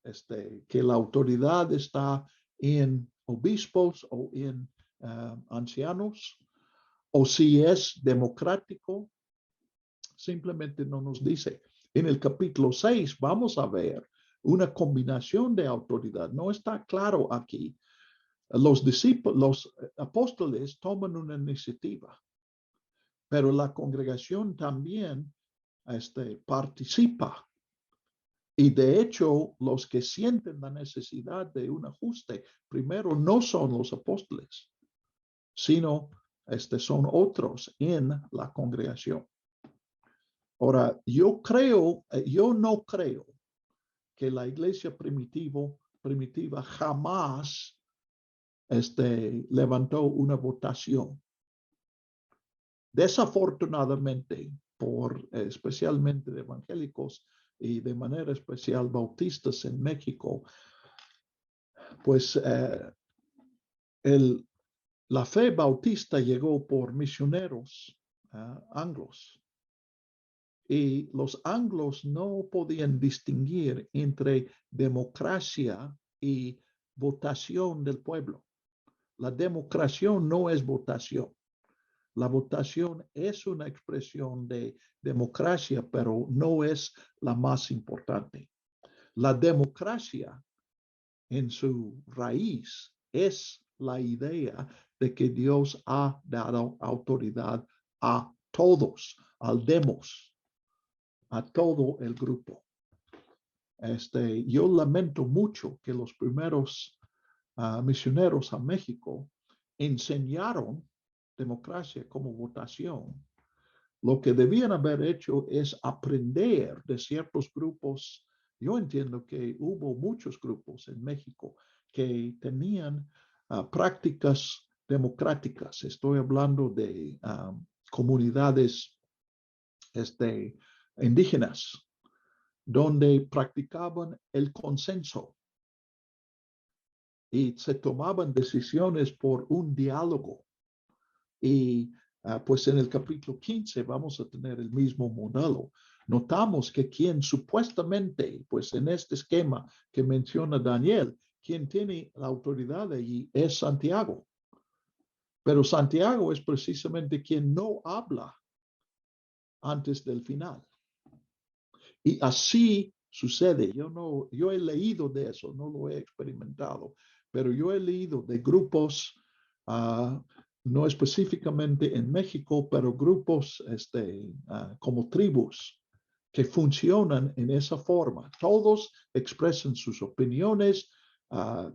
que la autoridad está en obispos o en ancianos, o si es democrático, simplemente no nos dice. En el capítulo 6 vamos a ver una combinación de autoridad. No está claro aquí. Los apóstoles toman una iniciativa, pero la congregación también participa. Y de hecho, los que sienten la necesidad de un ajuste, primero no son los apóstoles, sino son otros en la congregación. Ahora, yo no creo que la iglesia primitiva jamás levantó una votación. Desafortunadamente, especialmente de evangélicos y de manera especial bautistas en México, pues la fe bautista llegó por misioneros anglos. Y los anglos no podían distinguir entre democracia y votación del pueblo. La democracia no es votación. La votación es una expresión de democracia, pero no es la más importante. La democracia en su raíz es la idea de que Dios ha dado autoridad a todos, al demos, a todo el grupo. Yo lamento mucho que los primeros misioneros a México enseñaron democracia como votación. Lo que debían haber hecho es aprender de ciertos grupos. Yo entiendo que hubo muchos grupos en México que tenían prácticas democráticas. Estoy hablando de comunidades indígenas, donde practicaban el consenso y se tomaban decisiones por un diálogo. Y pues en el capítulo 15 vamos a tener el mismo modelo. Notamos que quien supuestamente, pues en este esquema que menciona Daniel, quien tiene la autoridad allí es Santiago. Pero Santiago es precisamente quien no habla antes del final. Y así sucede. Yo he leído de eso, no lo he experimentado, pero yo he leído de grupos, no específicamente en México, pero grupos como tribus que funcionan en esa forma. Todos expresan sus opiniones,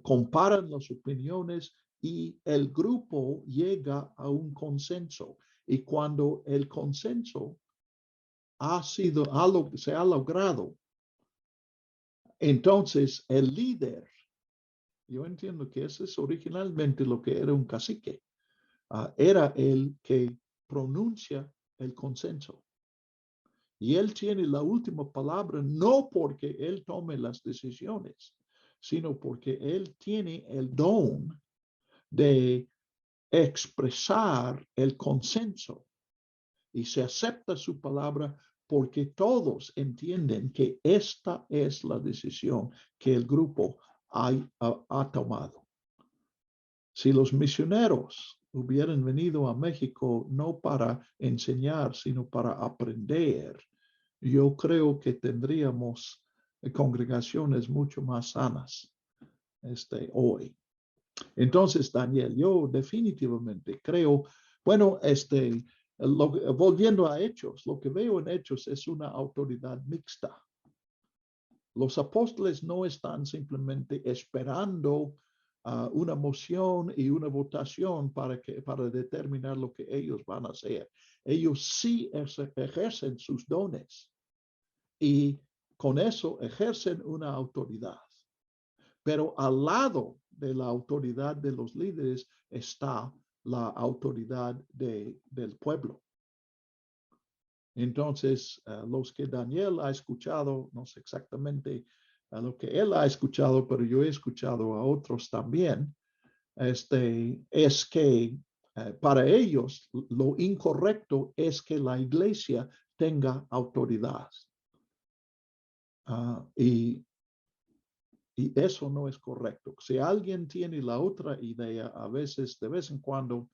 comparan las opiniones y el grupo llega a un consenso. Y cuando el consenso se ha logrado, entonces el líder, yo entiendo que ese es originalmente lo que era un cacique, era el que pronuncia el consenso. Y él tiene la última palabra, no porque él tome las decisiones, sino porque él tiene el don de expresar el consenso. Y se acepta su palabra porque todos entienden que esta es la decisión que el grupo ha tomado. Si los misioneros hubieran venido a México no para enseñar, sino para aprender, yo creo que tendríamos congregaciones mucho más sanas hoy. Entonces, Daniel, yo definitivamente creo, bueno, volviendo a Hechos, lo que veo en Hechos es una autoridad mixta. Los apóstoles no están simplemente esperando una moción y una votación para determinar lo que ellos van a hacer. Ellos sí ejercen sus dones y con eso ejercen una autoridad. Pero al lado de la autoridad de los líderes está la autoridad del pueblo. Entonces, los que Daniel ha escuchado, no sé exactamente lo que él ha escuchado, pero yo he escuchado a otros también, es que para ellos lo incorrecto es que la iglesia tenga autoridad. Y eso no es correcto. Si alguien tiene la otra idea, a veces, de vez en cuando,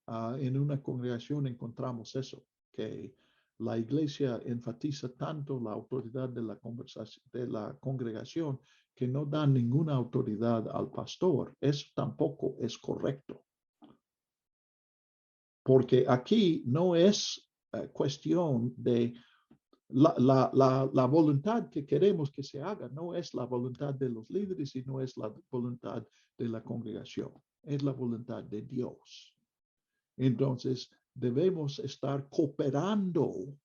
en una congregación encontramos eso, que la iglesia enfatiza tanto la autoridad de la congregación que no da ninguna autoridad al pastor. Eso tampoco es correcto. Porque aquí no es cuestión de la voluntad que queremos que se haga, no es la voluntad de los líderes y no es la voluntad de la congregación, es la voluntad de Dios. Entonces, debemos estar cooperando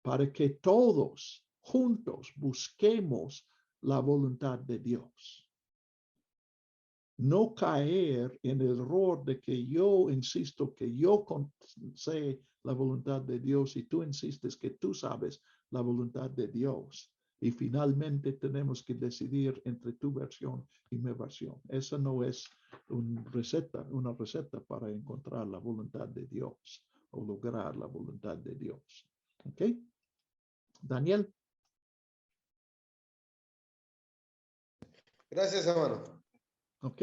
para que todos juntos busquemos la voluntad de Dios. No caer en el error de que yo insisto que yo sé la voluntad de Dios y tú insistes que tú sabes la voluntad de Dios. Y finalmente tenemos que decidir entre tu versión y mi versión. Esa no es una receta para encontrar la voluntad de Dios o lograr la voluntad de Dios. ¿Ok? Daniel. Gracias, hermano. Ok.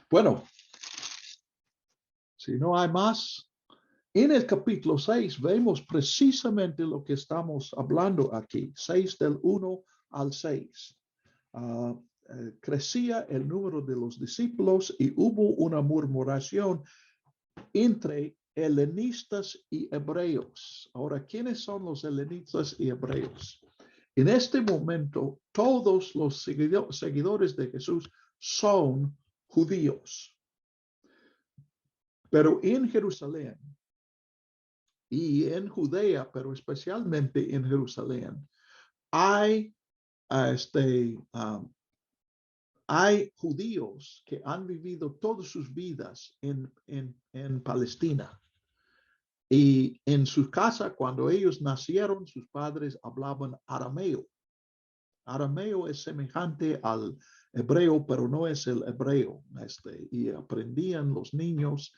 Bueno, si no hay más, en el capítulo 6 vemos precisamente lo que estamos hablando aquí, 6 del 1 al 6. Crecía el número de los discípulos y hubo una murmuración entre helenistas y hebreos. Ahora, ¿quiénes son los helenistas y hebreos? En este momento, todos los seguidores de Jesús son judíos. Pero en Jerusalén y en Judea, pero especialmente en Jerusalén, hay judíos que han vivido todas sus vidas en Palestina. Y en su casa, cuando ellos nacieron, sus padres hablaban arameo. Arameo es semejante al hebreo, pero no es el hebreo. Y aprendían los niños,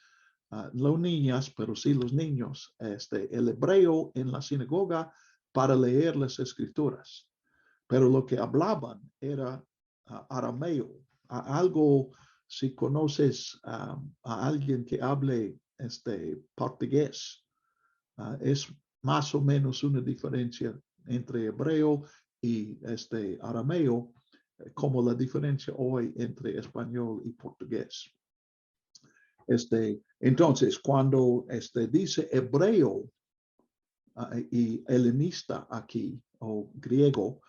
no niñas, pero sí los niños, el hebreo en la sinagoga para leer las escrituras. Pero lo que hablaban era arameo. Algo, si conoces a alguien que hable portugués, es más o menos una diferencia entre hebreo y arameo, como la diferencia hoy entre español y portugués. Entonces, cuando dice hebreo y helenista aquí, o griego,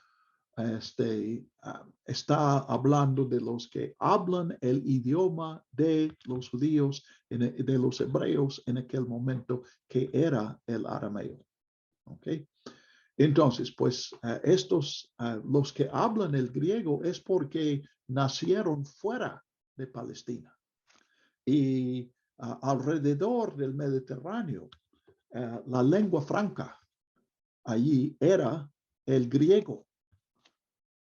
está hablando de los que hablan el idioma de los judíos, de los hebreos en aquel momento, que era el arameo. ¿Okay? Entonces, pues los que hablan el griego es porque nacieron fuera de Palestina y alrededor del Mediterráneo, la lengua franca allí era el griego.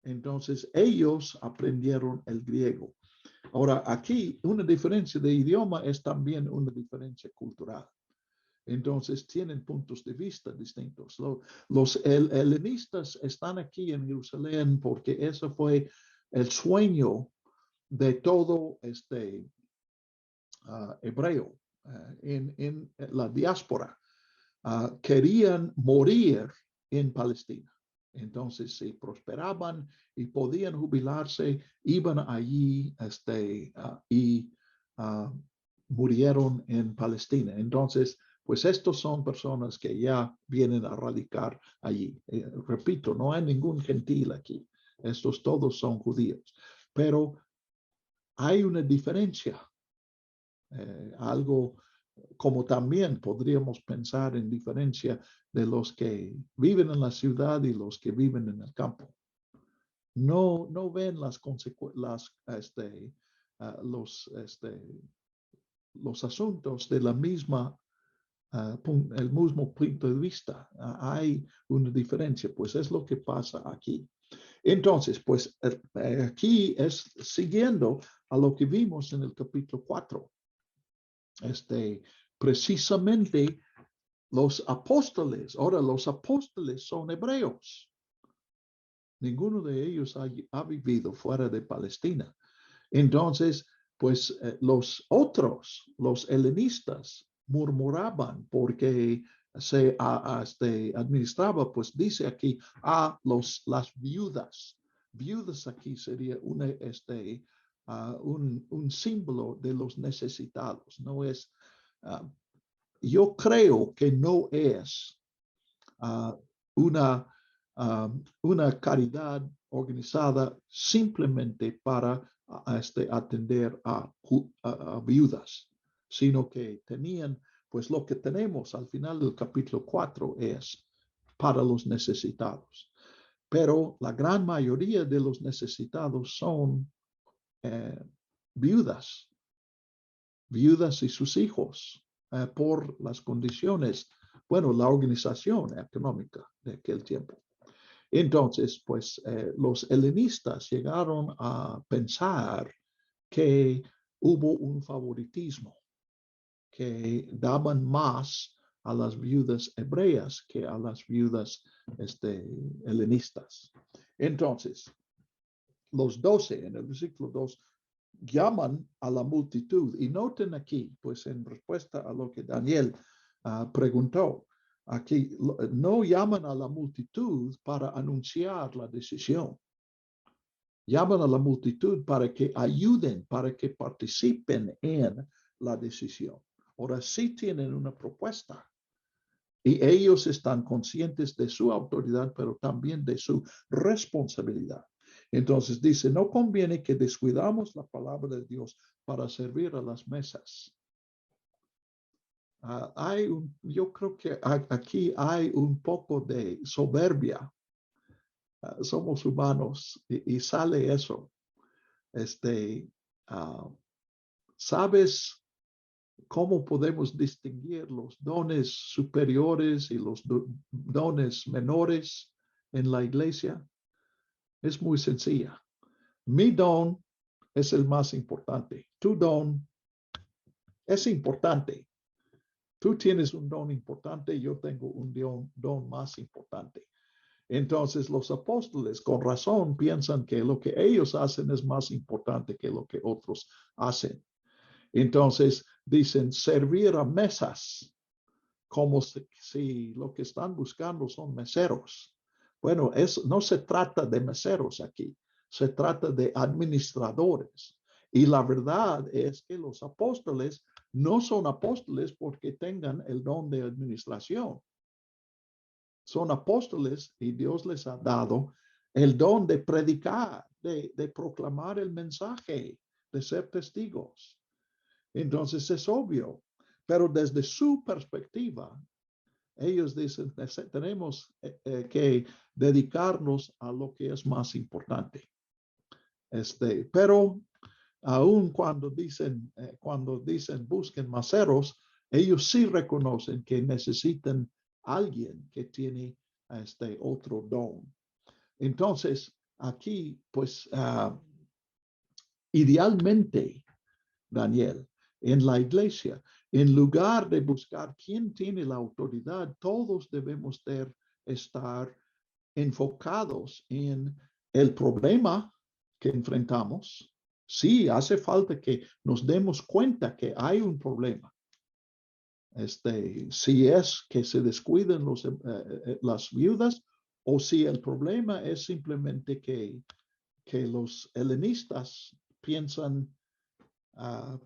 Entonces, ellos aprendieron el griego. Ahora, aquí una diferencia de idioma es también una diferencia cultural. Entonces, tienen puntos de vista distintos. Los helenistas están aquí en Jerusalén porque ese fue el sueño de todo hebreo en la diáspora. Querían morir en Palestina. Entonces, si prosperaban y podían jubilarse, iban allí y murieron en Palestina. Entonces, pues estos son personas que ya vienen a radicar allí. Repito, no hay ningún gentil aquí. Estos todos son judíos. Pero hay una diferencia. Algo como también podríamos pensar en diferencia de los que viven en la ciudad y los que viven en el campo. No ven las consecuencias, los asuntos de la misma, el mismo punto de vista. Hay una diferencia, pues es lo que pasa aquí. Entonces, pues aquí es siguiendo a lo que vimos en el capítulo 4. Precisamente los apóstoles, ahora los apóstoles son hebreos. Ninguno de ellos ha vivido fuera de Palestina. Entonces, pues los otros, los helenistas, murmuraban porque se administraba, pues dice aquí, las viudas. Viudas aquí sería un símbolo de los necesitados. No es, yo creo que no es una caridad organizada simplemente para atender a viudas, sino que tenían, pues lo que tenemos al final del capítulo 4 es para los necesitados. Pero la gran mayoría de los necesitados son viudas y sus hijos por las condiciones, bueno, la organización económica de aquel tiempo. Entonces, pues los helenistas llegaron a pensar que hubo un favoritismo, que daban más a las viudas hebreas que a las viudas helenistas. Entonces, los 12 en el versículo 2 llaman a la multitud y noten aquí, pues en respuesta a lo que Daniel preguntó, aquí no llaman a la multitud para anunciar la decisión. Llaman a la multitud para que ayuden, para que participen en la decisión. Ahora sí tienen una propuesta y ellos están conscientes de su autoridad, pero también de su responsabilidad. Entonces dice, no conviene que descuidamos la palabra de Dios para servir a las mesas. Yo creo que aquí hay un poco de soberbia. Somos humanos y sale eso. ¿Sabes cómo podemos distinguir los dones superiores y los dones menores en la iglesia? Es muy sencilla. Mi don es el más importante. Tu don es importante. Tú tienes un don importante, yo tengo un don más importante. Entonces los apóstoles con razón piensan que lo que ellos hacen es más importante que lo que otros hacen. Entonces dicen servir a mesas, como si lo que están buscando son meseros. Bueno, no se trata de meseros aquí, se trata de administradores. Y la verdad es que los apóstoles no son apóstoles porque tengan el don de administración. Son apóstoles y Dios les ha dado el don de predicar, de proclamar el mensaje, de ser testigos. Entonces es obvio, pero desde su perspectiva, ellos dicen, tenemos que dedicarnos a lo que es más importante. Pero aun cuando dicen busquen maceros, ellos sí reconocen que necesitan alguien que tiene otro don. Entonces, aquí, pues, idealmente, Daniel, en la iglesia, en lugar de buscar quién tiene la autoridad, todos debemos estar enfocados en el problema que enfrentamos. Sí, hace falta que nos demos cuenta que hay un problema. Si es que se descuidan las viudas, o si el problema es simplemente que los helenistas piensan,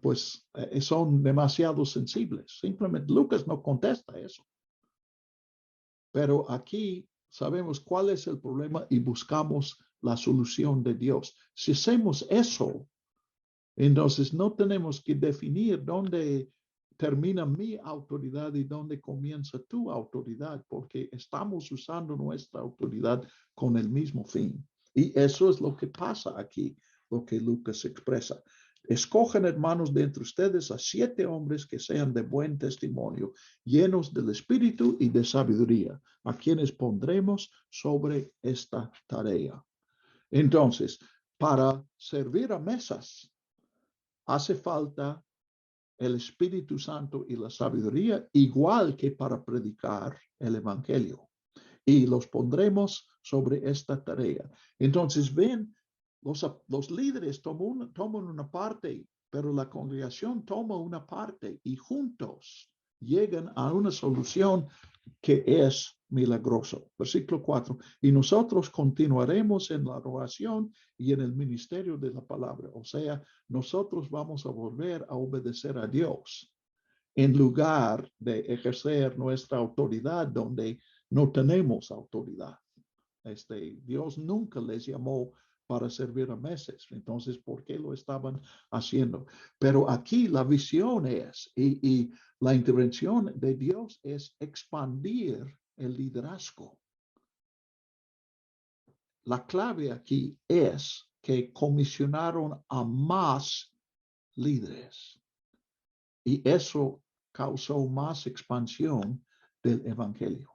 pues son demasiado sensibles. Simplemente Lucas no contesta eso. Pero aquí sabemos cuál es el problema y buscamos la solución de Dios. Si hacemos eso, entonces no tenemos que definir dónde termina mi autoridad y dónde comienza tu autoridad, porque estamos usando nuestra autoridad con el mismo fin. Y eso es lo que pasa aquí, lo que Lucas expresa. Escojan, hermanos, de entre ustedes a 7 hombres que sean de buen testimonio, llenos del Espíritu y de sabiduría, a quienes pondremos sobre esta tarea. Entonces, para servir a mesas, hace falta el Espíritu Santo y la sabiduría, igual que para predicar el Evangelio. Y los pondremos sobre esta tarea. Entonces, ven, los líderes toman una parte, pero la congregación toma una parte y juntos llegan a una solución que es milagroso. Versículo 4. Y nosotros continuaremos en la oración y en el ministerio de la palabra. O sea, nosotros vamos a volver a obedecer a Dios en lugar de ejercer nuestra autoridad donde no tenemos autoridad. Dios nunca les llamó para servir a mesas. Entonces, ¿por qué lo estaban haciendo? Pero aquí la visión es, y la intervención de Dios es expandir el liderazgo. La clave aquí es que comisionaron a más líderes. Y eso causó más expansión del evangelio.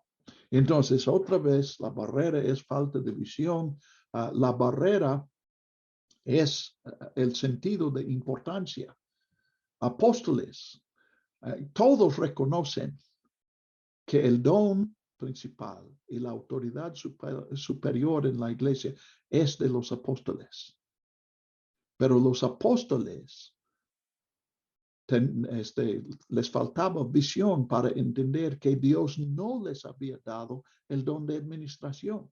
Entonces, otra vez, la barrera es falta de visión. La barrera es el sentido de importancia. Apóstoles, todos reconocen que el don principal y la autoridad superior en la iglesia es de los apóstoles. Pero los apóstoles les faltaba visión para entender que Dios no les había dado el don de administración.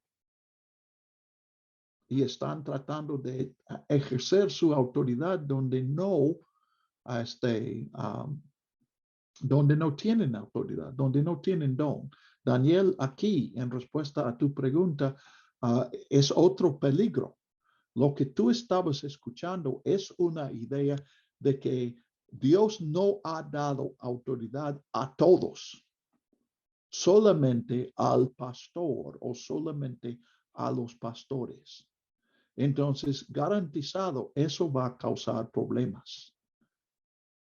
Y están tratando de ejercer su autoridad donde no tienen autoridad, donde no tienen don. Daniel, aquí, en respuesta a tu pregunta, es otro peligro. Lo que tú estabas escuchando es una idea de que Dios no ha dado autoridad a todos, solamente al pastor o solamente a los pastores. Entonces, garantizado, eso va a causar problemas,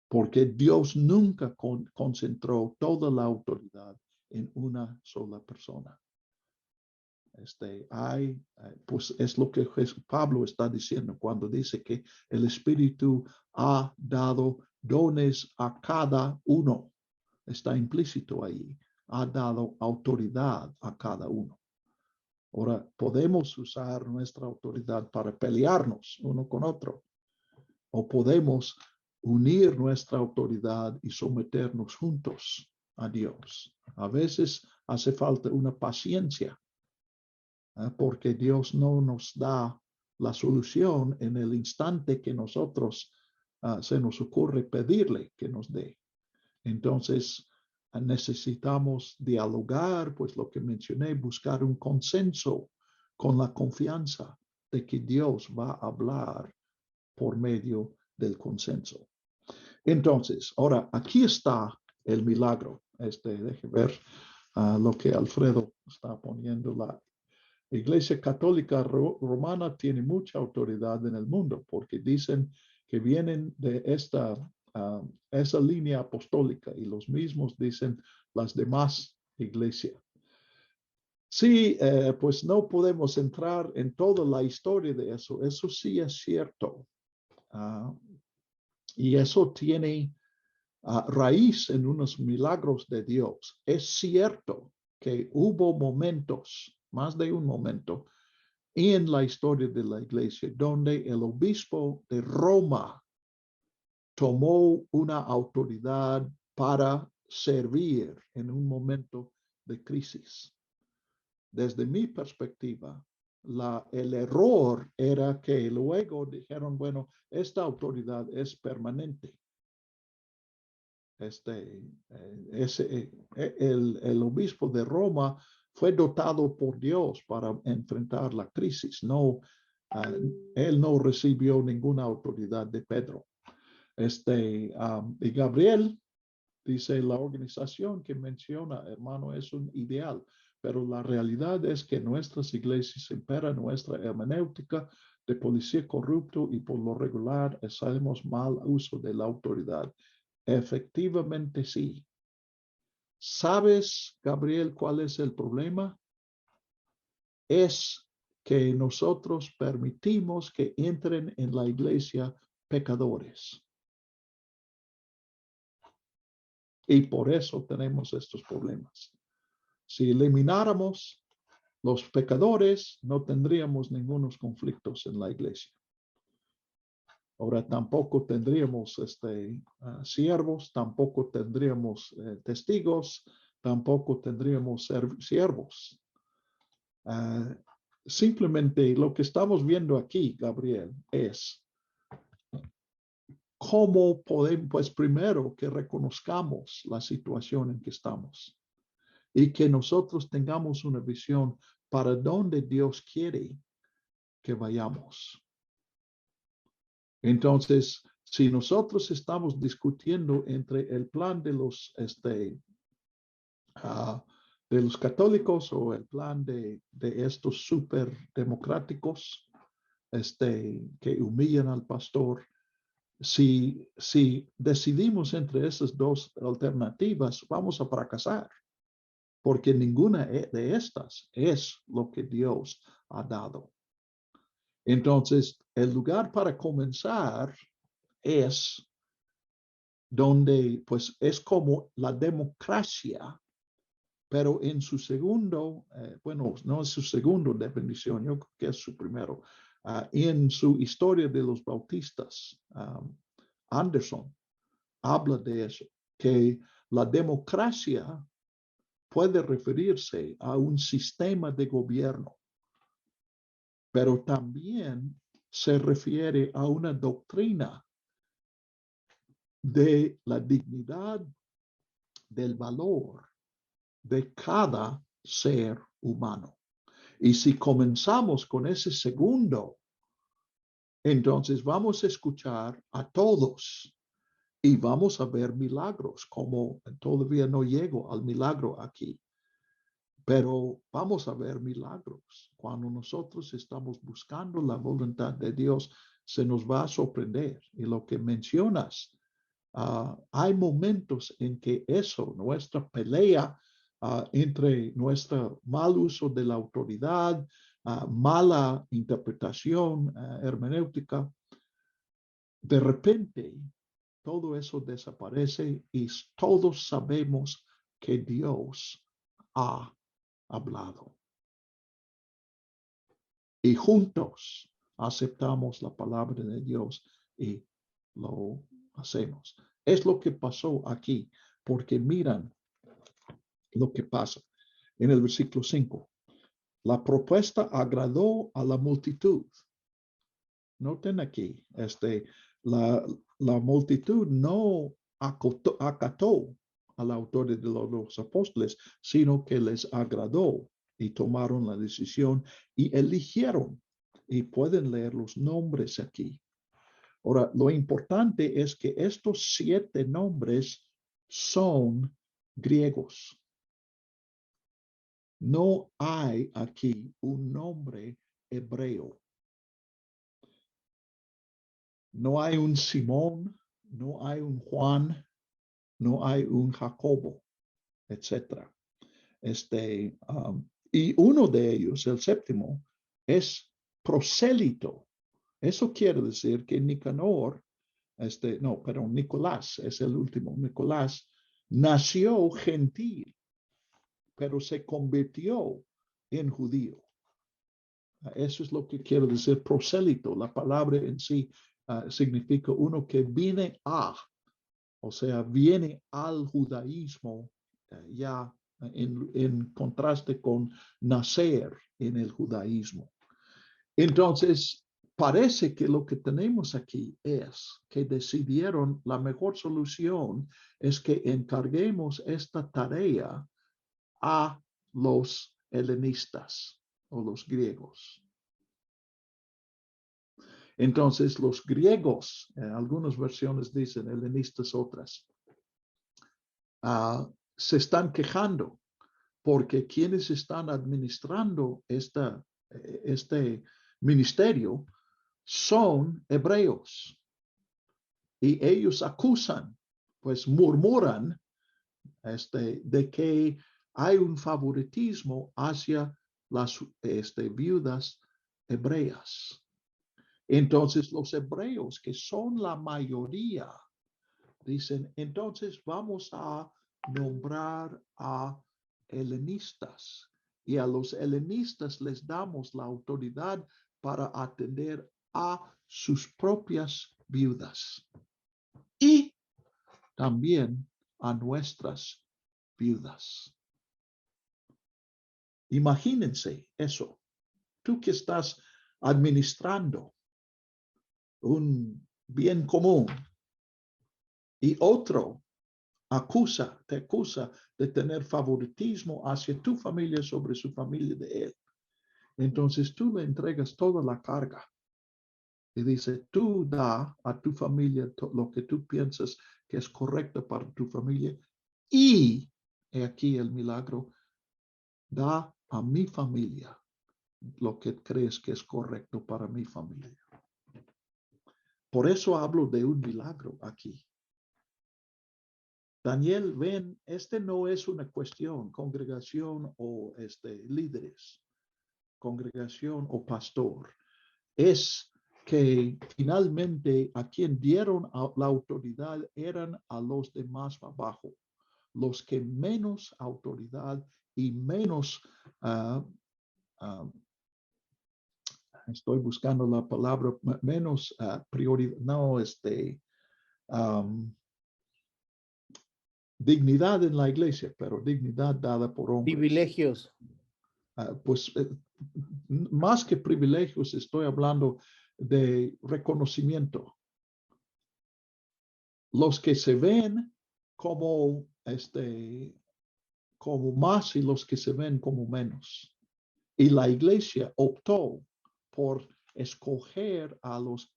porque Dios nunca concentró toda la autoridad en una sola persona. Pues es lo que Pablo está diciendo cuando dice que el Espíritu ha dado dones a cada uno. Está implícito ahí. Ha dado autoridad a cada uno. Ahora, podemos usar nuestra autoridad para pelearnos uno con otro, o podemos unir nuestra autoridad y someternos juntos a Dios. A veces hace falta una paciencia, porque Dios no nos da la solución en el instante que nosotros se nos ocurre pedirle que nos dé. Entonces, necesitamos dialogar, pues lo que mencioné, buscar un consenso con la confianza de que Dios va a hablar por medio del consenso. Entonces, ahora aquí está el milagro. Deje ver lo que Alfredo está poniendo. La Iglesia Católica Romana tiene mucha autoridad en el mundo porque dicen que vienen de esa línea apostólica y los mismos dicen las demás iglesias. Sí, pues no podemos entrar en toda la historia de eso. Eso sí es cierto. Y eso tiene raíz en unos milagros de Dios. Es cierto que hubo momentos, más de un momento, en la historia de la iglesia donde el obispo de Roma tomó una autoridad para servir en un momento de crisis. Desde mi perspectiva, el error era que luego dijeron, bueno, esta autoridad es permanente. El obispo de Roma fue dotado por Dios para enfrentar la crisis. Él no recibió ninguna autoridad de Pedro. Y Gabriel, dice la organización que menciona, hermano, es un ideal, pero la realidad es que nuestras iglesias impera nuestra hermenéutica de policía corrupto y por lo regular hacemos mal uso de la autoridad. Efectivamente, sí. ¿Sabes, Gabriel, cuál es el problema? Es que nosotros permitimos que entren en la iglesia pecadores. Y por eso tenemos estos problemas. Si elimináramos los pecadores, no tendríamos ningunos conflictos en la iglesia. Ahora tampoco tendríamos siervos, tampoco tendríamos testigos, tampoco tendríamos siervos. Simplemente lo que estamos viendo aquí, Gabriel, es cómo podemos, pues primero que reconozcamos la situación en que estamos y que nosotros tengamos una visión para dónde Dios quiere que vayamos. Entonces, si nosotros estamos discutiendo entre el plan de los católicos o el plan de estos súper democráticos que humillan al pastor, si decidimos entre esas dos alternativas, vamos a fracasar, porque ninguna de estas es lo que Dios ha dado. Entonces, el lugar para comenzar es donde, pues, es como la democracia, pero en su segundo, bueno, no es su segundo definición, yo creo que es su primero. En su historia de los bautistas, Anderson habla de eso, que la democracia puede referirse a un sistema de gobierno, pero también se refiere a una doctrina de la dignidad, del valor de cada ser humano. Y si comenzamos con ese segundo, entonces vamos a escuchar a todos y vamos a ver milagros, como todavía no llego al milagro aquí, pero vamos a ver milagros. Cuando nosotros estamos buscando la voluntad de Dios, se nos va a sorprender. Y lo que mencionas, hay momentos en que eso, nuestra pelea entre nuestro mal uso de la autoridad, mala interpretación hermenéutica, de repente todo eso desaparece y todos sabemos que Dios ha hablado. Y juntos aceptamos la palabra de Dios y lo hacemos. Es lo que pasó aquí, porque miran lo que pasa en el versículo 5. La propuesta agradó a la multitud. Noten aquí, la multitud no acató al autor de los apóstoles, sino que les agradó y tomaron la decisión y eligieron. Y pueden leer los nombres aquí. Ahora, lo importante es que estos 7 nombres son griegos. No hay aquí un nombre hebreo. No hay un Simón, no hay un Juan, no hay un Jacobo, etc. Y uno de ellos, el 7º, es prosélito. Eso quiere decir que Nicanor, Nicolás es el último. Nicolás nació gentil, pero se convirtió en judío. Eso es lo que quiere decir prosélito. La palabra en sí significa uno que viene a, o sea, viene al judaísmo ya en contraste con nacer en el judaísmo. Entonces, parece que lo que tenemos aquí es que decidieron la mejor solución es que encarguemos esta tarea a los helenistas o los griegos. Entonces, los griegos, algunas versiones dicen helenistas, otras, se están quejando porque quienes están administrando este ministerio son hebreos y ellos acusan, pues murmuran de que hay un favoritismo hacia las viudas hebreas. Entonces los hebreos, que son la mayoría, dicen, entonces vamos a nombrar a helenistas y a los helenistas les damos la autoridad para atender a sus propias viudas y también a nuestras viudas. Imagínense eso. Tú que estás administrando un bien común y otro te acusa de tener favoritismo hacia tu familia sobre su familia de él. Entonces tú le entregas toda la carga y dice, tú da a tu familia lo que tú piensas que es correcto para tu familia y aquí el milagro, da a mi familia lo que crees que es correcto para mi familia. Por eso hablo de un milagro aquí. Daniel, ven, no es una cuestión, congregación o líderes, congregación o pastor. Es que finalmente a quien dieron la autoridad eran a los de más abajo, los que menos autoridad y menos, estoy buscando la palabra, menos prioridad, no, dignidad en la iglesia, pero dignidad dada por hombres. Privilegios. Pues más que privilegios, estoy hablando de reconocimiento. Los que se ven como más y los que se ven como menos. Y la iglesia optó por escoger a los,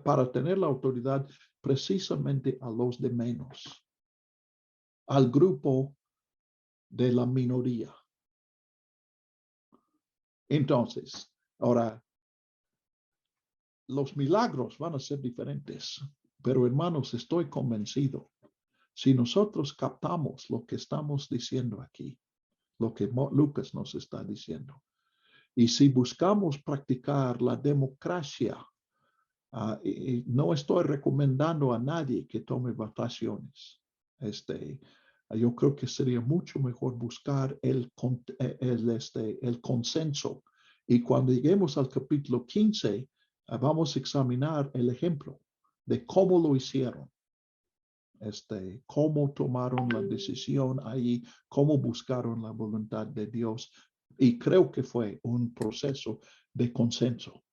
para tener la autoridad precisamente a los de menos, al grupo de la minoría. Entonces, ahora, los milagros van a ser diferentes, pero hermanos, estoy convencido, si nosotros captamos lo que estamos diciendo aquí, lo que Lucas nos está diciendo, y si buscamos practicar la democracia, y no estoy recomendando a nadie que tome vacaciones. Yo creo que sería mucho mejor buscar el consenso. Y cuando lleguemos al capítulo 15, vamos a examinar el ejemplo de cómo lo hicieron. Cómo tomaron la decisión ahí, cómo buscaron la voluntad de Dios. Y creo que fue un proceso de consenso.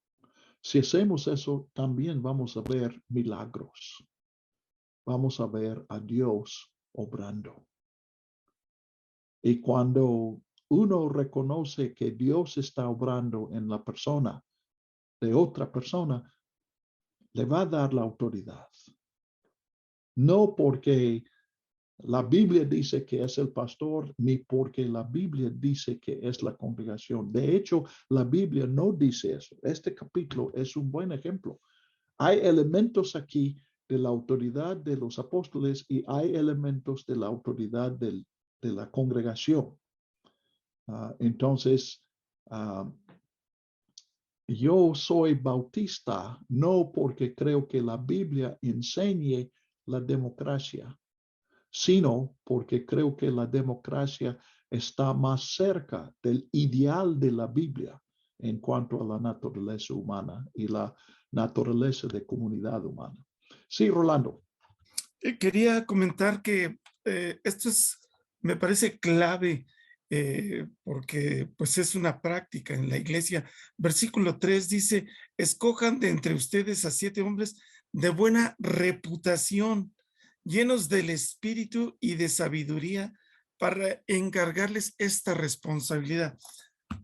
Si hacemos eso, también vamos a ver milagros. Vamos a ver a Dios obrando. Y cuando uno reconoce que Dios está obrando en la persona de otra persona, le va a dar la autoridad. No porque la Biblia dice que es el pastor, ni porque la Biblia dice que es la congregación. De hecho, la Biblia no dice eso. Este capítulo es un buen ejemplo. Hay elementos aquí de la autoridad de los apóstoles y hay elementos de la autoridad de la congregación. Entonces, yo soy bautista no porque creo que la Biblia enseñe la democracia, sino porque creo que la democracia está más cerca del ideal de la Biblia en cuanto a la naturaleza humana y la naturaleza de comunidad humana. Sí, Rolando. Quería comentar que esto me parece clave porque pues es una práctica en la iglesia. Versículo 3 dice, escojan de entre ustedes a 7 hombres de buena reputación, llenos del espíritu y de sabiduría para encargarles esta responsabilidad.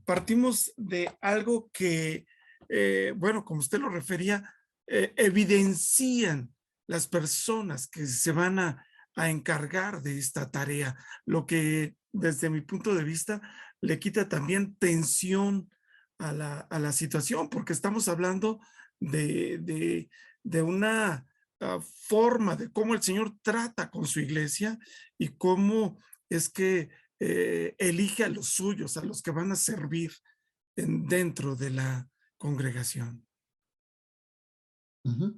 Partimos de algo que, bueno, como usted lo refería, evidencian las personas que se van a encargar de esta tarea, lo que desde mi punto de vista le quita también tensión a la situación, porque estamos hablando de una forma de cómo el Señor trata con su iglesia y cómo es que elige a los suyos, a los que van a servir dentro de la congregación. Uh-huh.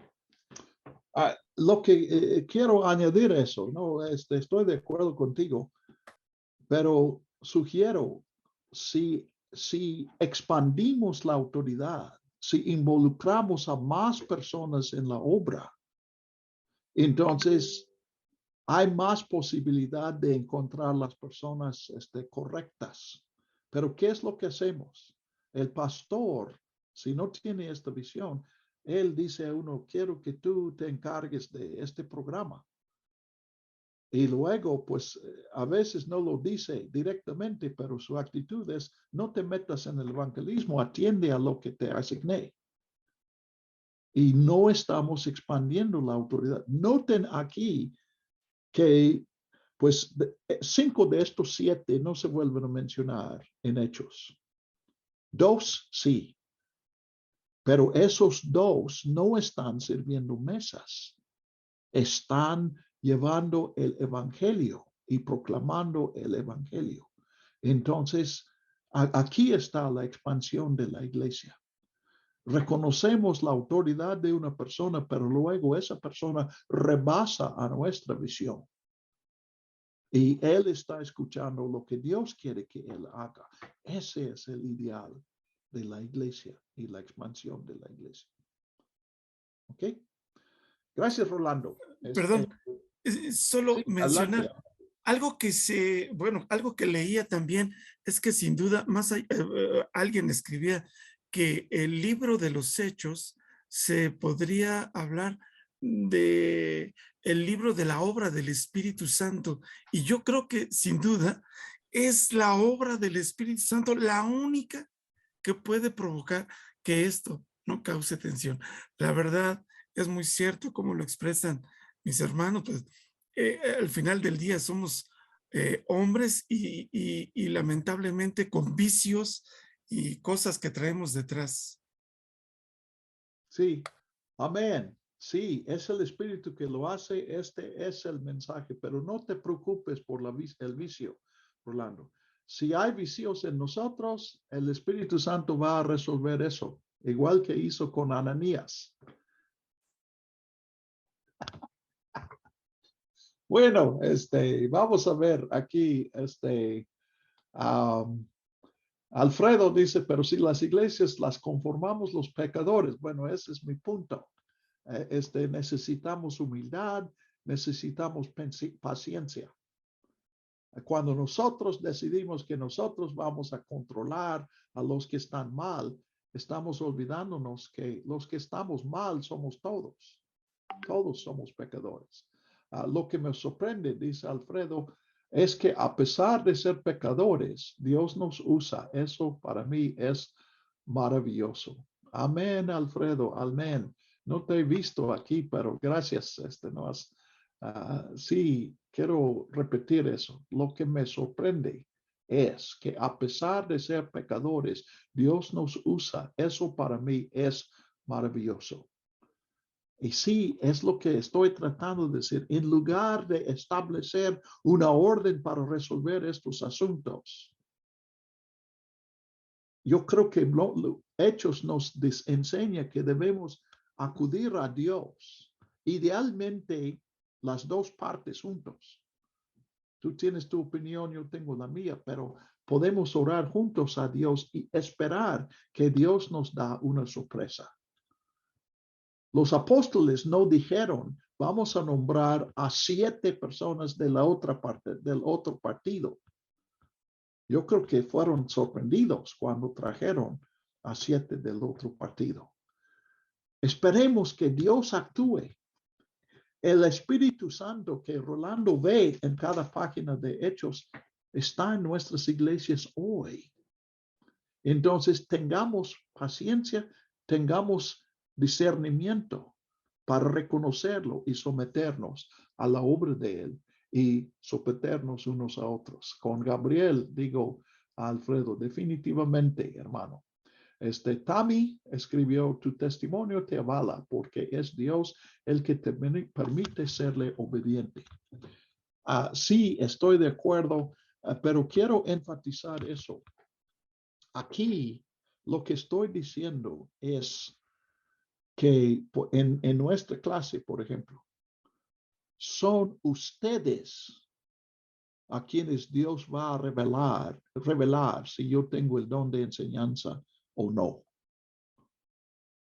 Lo que quiero añadir eso, no, estoy de acuerdo contigo, pero sugiero si expandimos la autoridad, si involucramos a más personas en la obra, entonces hay más posibilidad de encontrar las personas correctas. Pero ¿qué es lo que hacemos? El pastor, si no tiene esta visión, él dice a uno, quiero que tú te encargues de este programa. Y luego, pues, a veces no lo dice directamente, pero su actitud es, no te metas en el evangelismo, atiende a lo que te asigné. Y no estamos expandiendo la autoridad. Noten aquí que, pues, 5 de estos 7 no se vuelven a mencionar en Hechos. 2 sí. Pero esos 2 no están sirviendo mesas. Están llevando el evangelio y proclamando el evangelio. Entonces, aquí está la expansión de la iglesia. Reconocemos la autoridad de una persona, pero luego esa persona rebasa a nuestra visión. Y él está escuchando lo que Dios quiere que él haga. Ese es el ideal de la iglesia y la expansión de la iglesia. ¿Ok? Gracias, Rolando. Perdón, solo sí, mencionar adelante. algo algo que leía también es que sin duda, alguien escribía que el libro de los Hechos se podría hablar de el libro de la obra del Espíritu Santo. Y yo creo que sin duda es la obra del Espíritu Santo la única que puede provocar que esto no cause tensión. La verdad es muy cierto como lo expresan mis hermanos, pues al final del día somos hombres y lamentablemente con vicios y cosas que traemos detrás. Sí, amén. Sí, es el Espíritu que lo hace. Este es el mensaje, pero no te preocupes por el vicio, Rolando. Si hay vicios en nosotros, el Espíritu Santo va a resolver eso, igual que hizo con Ananías. Bueno, vamos a ver aquí, Alfredo dice, pero si las iglesias las conformamos los pecadores, bueno, ese es mi punto. Necesitamos humildad, necesitamos paciencia. Cuando nosotros decidimos que nosotros vamos a controlar a los que están mal, estamos olvidándonos que los que estamos mal somos todos. Todos somos pecadores. Lo que me sorprende, dice Alfredo, es que a pesar de ser pecadores, Dios nos usa. Eso para mí es maravilloso. Amén, Alfredo, amén. No te he visto aquí, pero gracias. Sí, quiero repetir eso. Lo que me sorprende es que a pesar de ser pecadores, Dios nos usa. Eso para mí es maravilloso. Y sí, es lo que estoy tratando de decir. En lugar de establecer una orden para resolver estos asuntos, yo creo que Hechos nos enseña que debemos acudir a Dios, idealmente las dos partes juntos. Tú tienes tu opinión, yo tengo la mía, pero podemos orar juntos a Dios y esperar que Dios nos da una sorpresa. Los apóstoles no dijeron, vamos a nombrar a 7 personas de la otra parte, del otro partido. Yo creo que fueron sorprendidos cuando trajeron a 7 del otro partido. Esperemos que Dios actúe. El Espíritu Santo que Rolando ve en cada página de Hechos está en nuestras iglesias hoy. Entonces tengamos paciencia, tengamos discernimiento para reconocerlo y someternos a la obra de él y someternos unos a otros. Con Gabriel, digo a Alfredo, definitivamente, hermano. Tami escribió, tu testimonio te avala porque es Dios el que te permite serle obediente. Sí, estoy de acuerdo, pero quiero enfatizar eso. Aquí lo que estoy diciendo es que en nuestra clase, por ejemplo, son ustedes a quienes Dios va a revelar si yo tengo el don de enseñanza o no.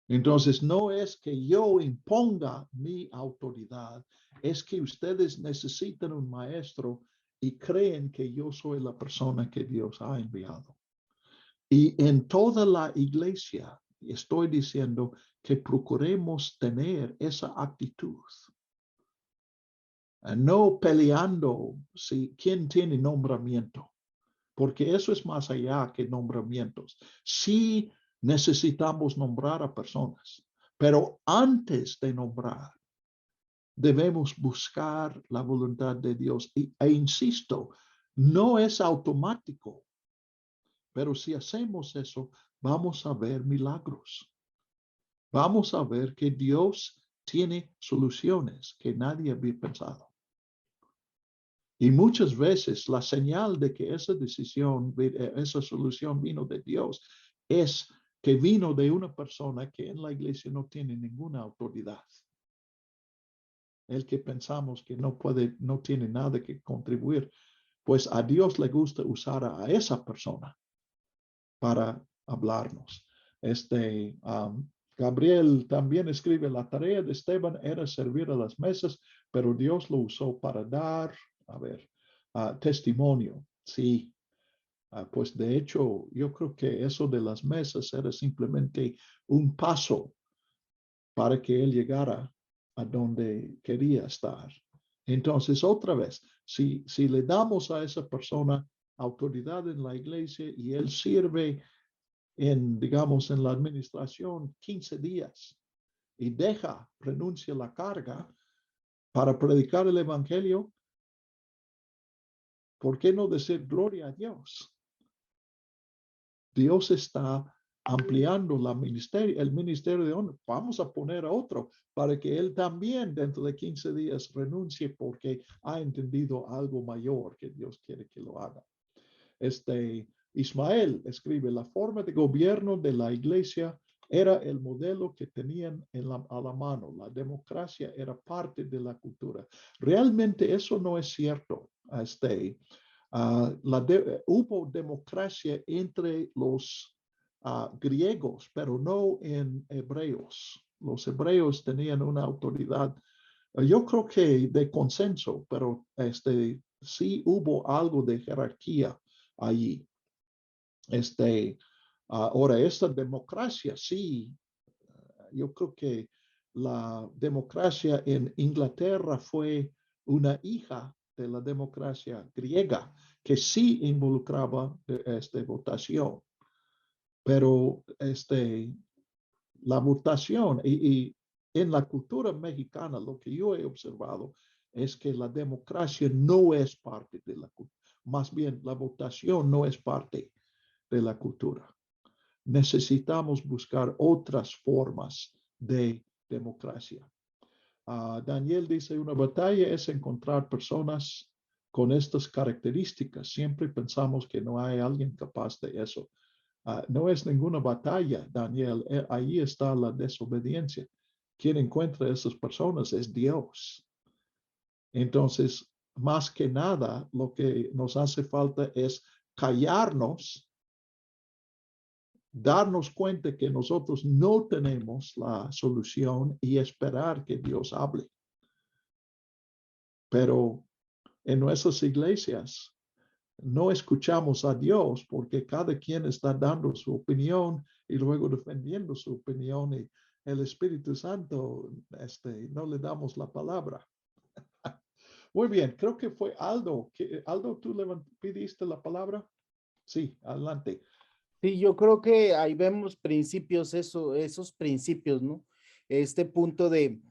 Entonces, no es que yo imponga mi autoridad, es que ustedes necesitan un maestro y creen que yo soy la persona que Dios ha enviado. Y en toda la iglesia estoy diciendo que procuremos tener esa actitud. No peleando si quién tiene nombramiento, porque eso es más allá que nombramientos. Sí necesitamos nombrar a personas, pero antes de nombrar, debemos buscar la voluntad de Dios. E insisto, no es automático, pero si hacemos eso, vamos a ver milagros. Vamos a ver que Dios tiene soluciones que nadie había pensado. Y muchas veces la señal de que esa solución vino de Dios es que vino de una persona que en la iglesia no tiene ninguna autoridad. El que pensamos que no tiene nada que contribuir, pues a Dios le gusta usar a esa persona para hablarnos. Gabriel también escribe, la tarea de Esteban era servir a las mesas, pero Dios lo usó para dar, testimonio. Sí, pues de hecho, yo creo que eso de las mesas era simplemente un paso para que él llegara a donde quería estar. Entonces, otra vez, si le damos a esa persona autoridad en la iglesia y él sirve digamos, en la administración 15 días y renuncia a la carga para predicar el evangelio, ¿por qué no decir gloria a Dios? Dios está ampliando el ministerio de honra. Vamos a poner a otro para que él también dentro de 15 días renuncie porque ha entendido algo mayor que Dios quiere que lo haga. Ismael escribe, la forma de gobierno de la iglesia era el modelo que tenían a la mano. La democracia era parte de la cultura. Realmente eso no es cierto. Hubo democracia entre los griegos, pero no en hebreos. Los hebreos tenían una autoridad, yo creo que de consenso, pero sí hubo algo de jerarquía allí. Ahora, esta democracia, sí, yo creo que la democracia en Inglaterra fue una hija de la democracia griega, que sí involucraba votación, pero la votación y en la cultura mexicana lo que yo he observado es que la democracia no es parte de la cultura, más bien la votación no es parte de la cultura. Necesitamos buscar otras formas de democracia. Daniel dice, una batalla es encontrar personas con estas características. Siempre pensamos que no hay alguien capaz de eso. No es ninguna batalla, Daniel. Ahí está la desobediencia. Quien encuentra a esas personas es Dios. Entonces, más que nada, lo que nos hace falta es callarnos, darnos cuenta que nosotros no tenemos la solución y esperar que Dios hable. Pero en nuestras iglesias no escuchamos a Dios porque cada quien está dando su opinión y luego defendiendo su opinión, y el Espíritu Santo no le damos la palabra. Muy bien, creo que fue Aldo. Aldo, ¿tú pediste la palabra? Sí, adelante. Sí, yo creo que ahí vemos principios, esos principios, ¿no? Este punto de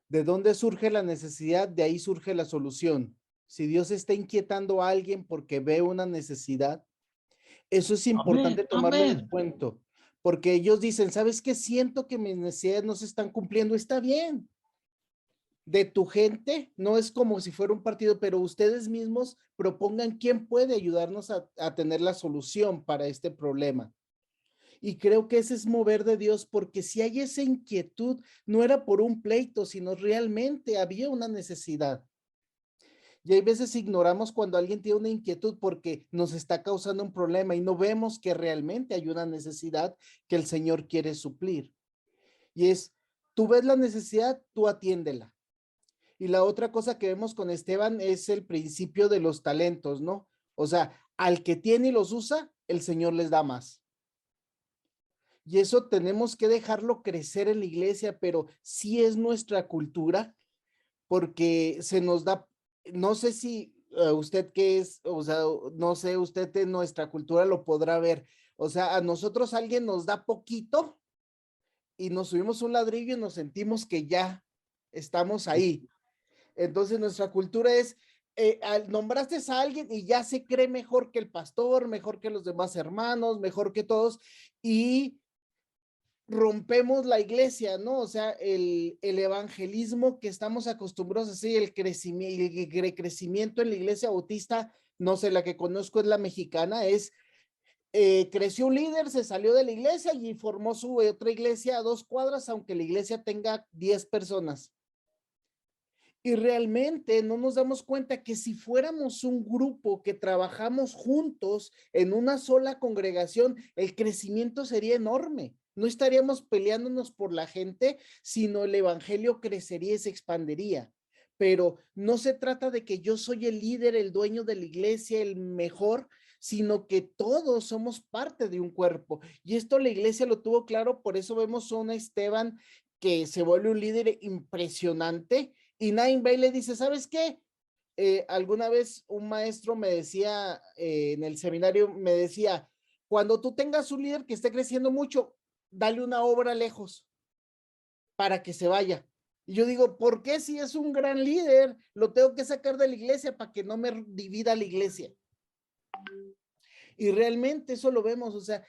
dónde surge la necesidad, de ahí surge la solución. Si Dios está inquietando a alguien porque ve una necesidad, eso es importante tomarlo en cuenta, porque ellos dicen, ¿sabes qué? Siento que mis necesidades no se están cumpliendo, está bien. De tu gente, no es como si fuera un partido, pero ustedes mismos propongan quién puede ayudarnos a tener la solución para este problema. Y creo que ese es mover de Dios, porque si hay esa inquietud, no era por un pleito, sino realmente había una necesidad. Y hay veces ignoramos cuando alguien tiene una inquietud porque nos está causando un problema y no vemos que realmente hay una necesidad que el Señor quiere suplir. Y es, tú ves la necesidad, tú atiéndela. Y la otra cosa que vemos con Esteban es el principio de los talentos, ¿no? O sea, al que tiene y los usa, el Señor les da más. Y eso tenemos que dejarlo crecer en la iglesia, pero sí es nuestra cultura, porque se nos da, no sé si usted qué es, o sea, no sé, usted en nuestra cultura lo podrá ver. O sea, a nosotros alguien nos da poquito y nos subimos un ladrillo y nos sentimos que ya estamos ahí. Entonces nuestra cultura es, nombraste a alguien y ya se cree mejor que el pastor, mejor que los demás hermanos, mejor que todos, y rompemos la iglesia, ¿no? O sea, el evangelismo que estamos acostumbrados a hacer, el crecimiento en la iglesia bautista, no sé, la que conozco es la mexicana, es creció un líder, se salió de la iglesia y formó su otra iglesia a 2 cuadras, aunque la iglesia tenga 10 personas. Y realmente no nos damos cuenta que si fuéramos un grupo que trabajamos juntos en una sola congregación, el crecimiento sería enorme. No estaríamos peleándonos por la gente, sino el evangelio crecería y se expandiría. Pero no se trata de que yo soy el líder, el dueño de la iglesia, el mejor, sino que todos somos parte de un cuerpo. Y esto la iglesia lo tuvo claro, por eso vemos a un Esteban que se vuelve un líder impresionante. Y Nain Bay le dice, ¿sabes qué? Alguna vez un maestro me decía, en el seminario, me decía, cuando tú tengas un líder que esté creciendo mucho, dale una obra lejos para que se vaya. Y yo digo, ¿por qué si es un gran líder, lo tengo que sacar de la iglesia para que no me divida la iglesia? Y realmente eso lo vemos, o sea,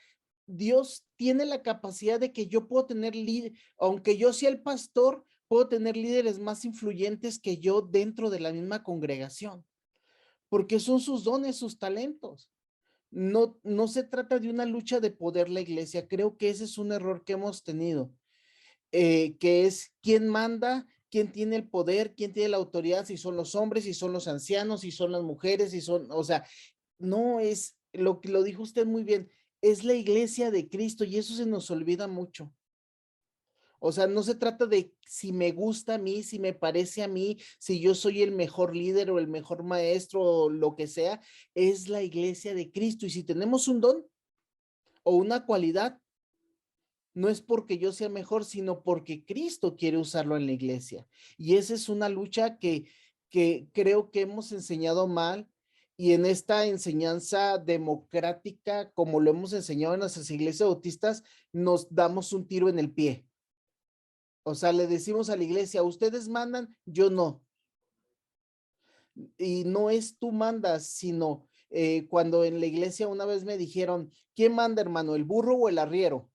Dios tiene la capacidad de que yo puedo tener líder, aunque yo sea el pastor, puedo tener líderes más influyentes que yo dentro de la misma congregación, porque son sus dones, sus talentos. No, no se trata de una lucha de poder la iglesia. Creo que ese es un error que hemos tenido, que es quién manda, quién tiene el poder, quién tiene la autoridad, si son los hombres, si son los ancianos, si son las mujeres, si son, o sea, no es lo que lo dijo usted muy bien, es la iglesia de Cristo y eso se nos olvida mucho. O sea, no se trata de si me gusta a mí, si me parece a mí, si yo soy el mejor líder o el mejor maestro o lo que sea, es la iglesia de Cristo. Y si tenemos un don o una cualidad, no es porque yo sea mejor, sino porque Cristo quiere usarlo en la iglesia. Y esa es una lucha que que creo que hemos enseñado mal, y en esta enseñanza democrática, como lo hemos enseñado en nuestras iglesias bautistas, nos damos un tiro en el pie. O sea, le decimos a la iglesia, ustedes mandan, yo no. Y no es tú mandas, sino cuando en la iglesia una vez me dijeron, ¿quién manda, hermano, el burro o el arriero?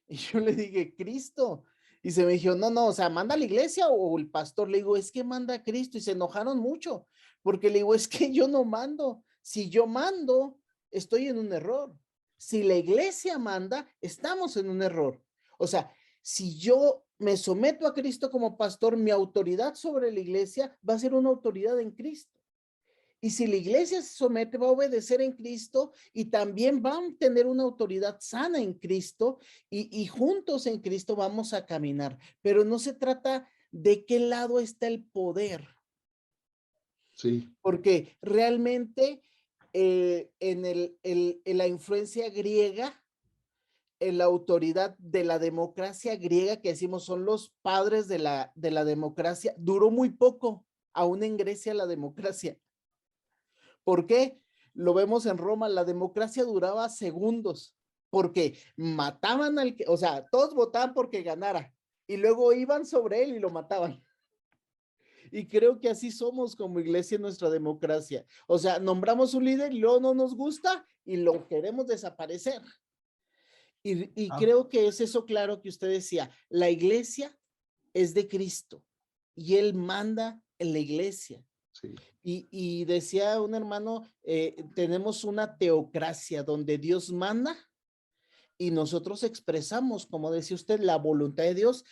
Y yo le dije, Cristo. Y se me dijo, no, o sea, ¿manda la iglesia o el pastor? Le digo, es que manda Cristo. Y se enojaron mucho, porque le digo, es que yo no mando. Si yo mando, estoy en un error. Si la iglesia manda, estamos en un error. O sea, si yo me someto a Cristo como pastor, mi autoridad sobre la iglesia va a ser una autoridad en Cristo. Y si la iglesia se somete, va a obedecer en Cristo y también van a tener una autoridad sana en Cristo y juntos en Cristo vamos a caminar. Pero no se trata de qué lado está el poder. Sí. Porque realmente en la influencia griega, en la autoridad de la democracia griega, que decimos son los padres de la democracia, duró muy poco, aún en Grecia la democracia. ¿Por qué? Lo vemos en Roma, la democracia duraba segundos, porque mataban al que, o sea, todos votaban porque ganara, y luego iban sobre él y lo mataban. Y creo que así somos como iglesia en nuestra democracia. O sea, nombramos un líder y luego no nos gusta y lo queremos desaparecer. Y creo que es eso claro que usted decía, la iglesia es de Cristo y Él manda en la iglesia. Sí. Y decía un hermano, tenemos una teocracia donde Dios manda y nosotros expresamos, como decía usted, la voluntad de Dios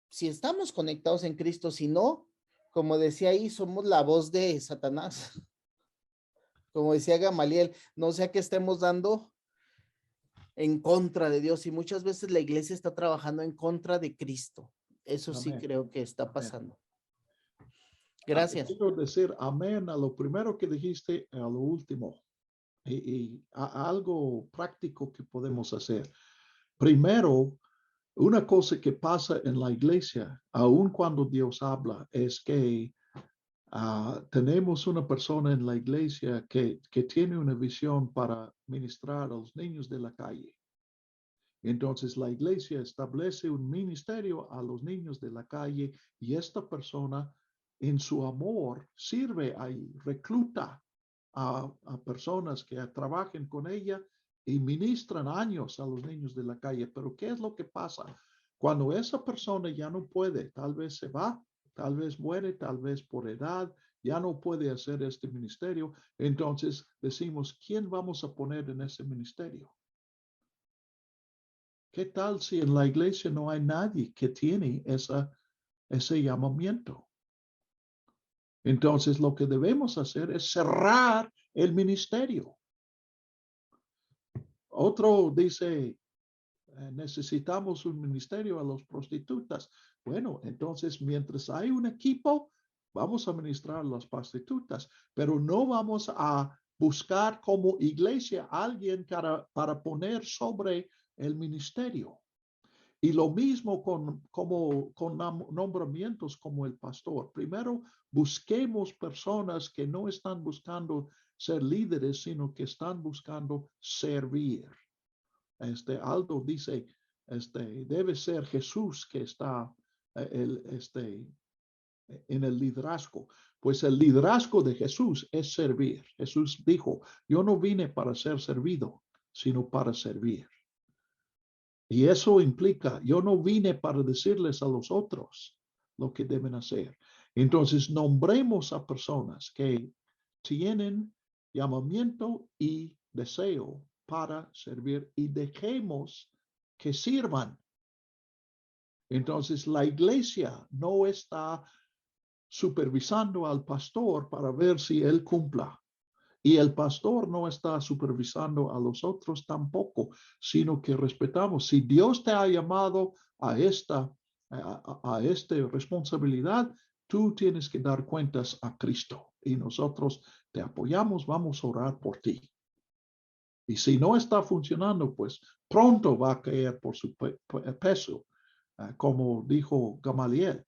si estamos conectados en Cristo. Si no, como decía ahí, somos la voz de Satanás. Como decía Gamaliel, no sea que estemos dando en contra de Dios, y muchas veces la iglesia está trabajando en contra de Cristo. Eso sí creo que está pasando. Gracias. Quiero decir amén a lo primero que dijiste, a lo último, y a algo práctico que podemos hacer. Primero, una cosa que pasa en la iglesia, aun cuando Dios habla, es que tenemos una persona en la iglesia que tiene una visión para ministrar a los niños de la calle. Entonces la iglesia establece un ministerio a los niños de la calle y esta persona en su amor sirve ahí, recluta a personas que trabajen con ella y ministran años a los niños de la calle. Pero ¿qué es lo que pasa? Cuando esa persona ya no puede, tal vez se va, tal vez muere, tal vez por edad, ya no puede hacer este ministerio, entonces decimos, ¿quién vamos a poner en ese ministerio? ¿Qué tal si en la iglesia no hay nadie que tiene ese llamamiento? Entonces lo que debemos hacer es cerrar el ministerio. Otro dice, necesitamos un ministerio a los prostitutas. Bueno, entonces mientras hay un equipo, vamos a ministrar a las prostitutas, pero no vamos a buscar como iglesia a alguien para poner sobre el ministerio. Y lo mismo con nombramientos como el pastor. Primero, busquemos personas que no están buscando ser líderes, sino que están buscando servir. Aldo dice, debe ser Jesús que está en el liderazgo. Pues el liderazgo de Jesús es servir. Jesús dijo, yo no vine para ser servido, sino para servir. Y eso implica, yo no vine para decirles a los otros lo que deben hacer. Entonces, nombremos a personas que tienen llamamiento y deseo para servir y dejemos que sirvan. Entonces, la iglesia no está supervisando al pastor para ver si él cumpla. Y el pastor no está supervisando a los otros tampoco, sino que respetamos. Si Dios te ha llamado a esta responsabilidad, tú tienes que dar cuentas a Cristo. Y nosotros te apoyamos, vamos a orar por ti. Y si no está funcionando, pues pronto va a caer por su peso, como dijo Gamaliel.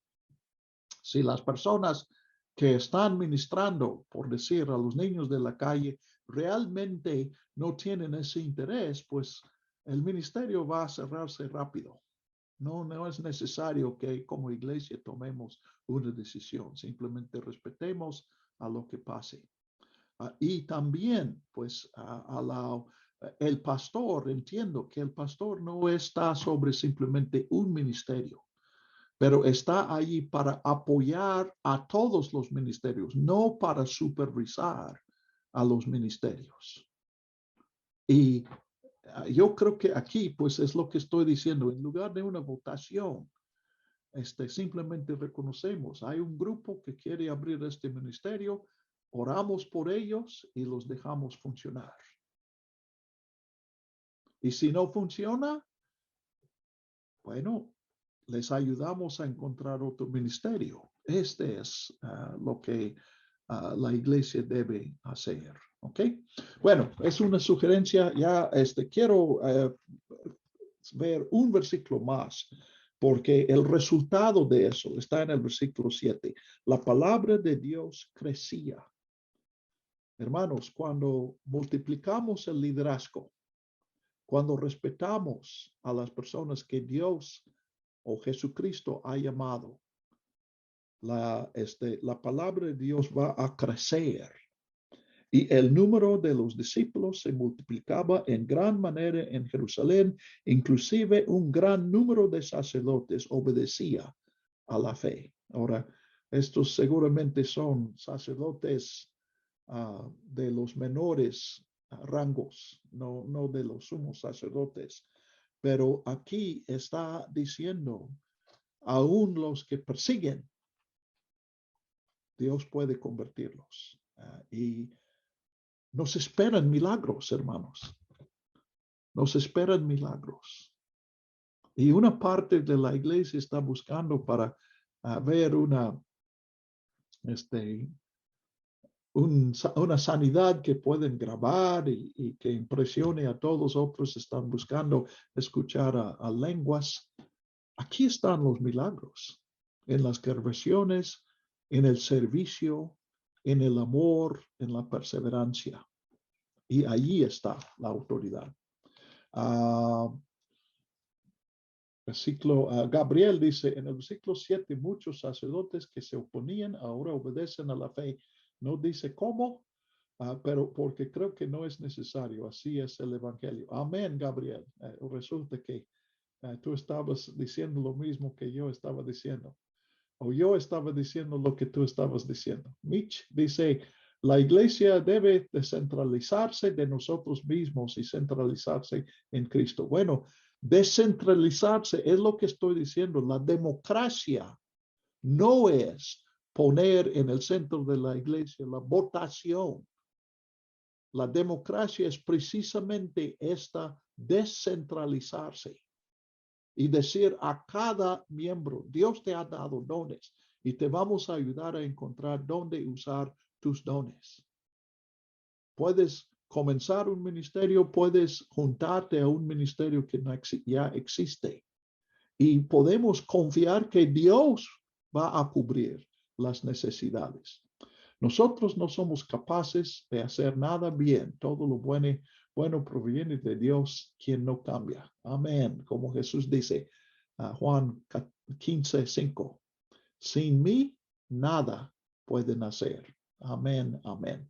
Si las personas que están ministrando, por decir, a los niños de la calle, realmente no tienen ese interés, pues el ministerio va a cerrarse rápido. No es necesario que como iglesia tomemos una decisión, simplemente respetemos a lo que pase. Y también, pues, el pastor, entiendo que el pastor no está sobre simplemente un ministerio, pero está allí para apoyar a todos los ministerios, no para supervisar a los ministerios. Y yo creo que aquí, pues, es lo que estoy diciendo. En lugar de una votación, simplemente reconocemos, hay un grupo que quiere abrir este ministerio, oramos por ellos y los dejamos funcionar. Y si no funciona, bueno, les ayudamos a encontrar otro ministerio. Este es lo que la iglesia debe hacer. ¿Ok? Bueno, es una sugerencia. Ya quiero ver un versículo más, porque el resultado de eso está en el versículo 7. La palabra de Dios crecía. Hermanos, cuando multiplicamos el liderazgo, cuando respetamos a las personas que Dios o Jesucristo ha llamado, la palabra de Dios va a crecer. Y el número de los discípulos se multiplicaba en gran manera en Jerusalén. Inclusive un gran número de sacerdotes obedecía a la fe. Ahora, estos seguramente son sacerdotes de los menores rangos, no de los sumos sacerdotes. Pero aquí está diciendo, aún los que persiguen, Dios puede convertirlos. Y nos esperan milagros, hermanos. Nos esperan milagros. Y una parte de la iglesia está buscando para ver una sanidad que pueden grabar y que impresione a todos. Otros están buscando escuchar a lenguas. Aquí están los milagros, en las conversiones, en el servicio, en el amor, en la perseverancia. Y allí está la autoridad. Gabriel dice en el versículo 7, muchos sacerdotes que se oponían ahora obedecen a la fe. No dice cómo, pero porque creo que no es necesario. Así es el evangelio. Amén, Gabriel. Resulta que tú estabas diciendo lo mismo que yo estaba diciendo. O yo estaba diciendo lo que tú estabas diciendo. Mitch dice, la iglesia debe descentralizarse de nosotros mismos y centralizarse en Cristo. Bueno, descentralizarse es lo que estoy diciendo. La democracia no es poner en el centro de la iglesia la votación. La democracia es precisamente esta descentralizarse y decir a cada miembro, Dios te ha dado dones y te vamos a ayudar a encontrar dónde usar tus dones. Puedes comenzar un ministerio, puedes juntarte a un ministerio que ya existe y podemos confiar que Dios va a cubrir las necesidades. Nosotros no somos capaces de hacer nada bien. Todo lo bueno proviene de Dios, quien no cambia. Amén. Como Jesús dice, Juan 15:5. Sin mí, nada pueden hacer. Amén, amén.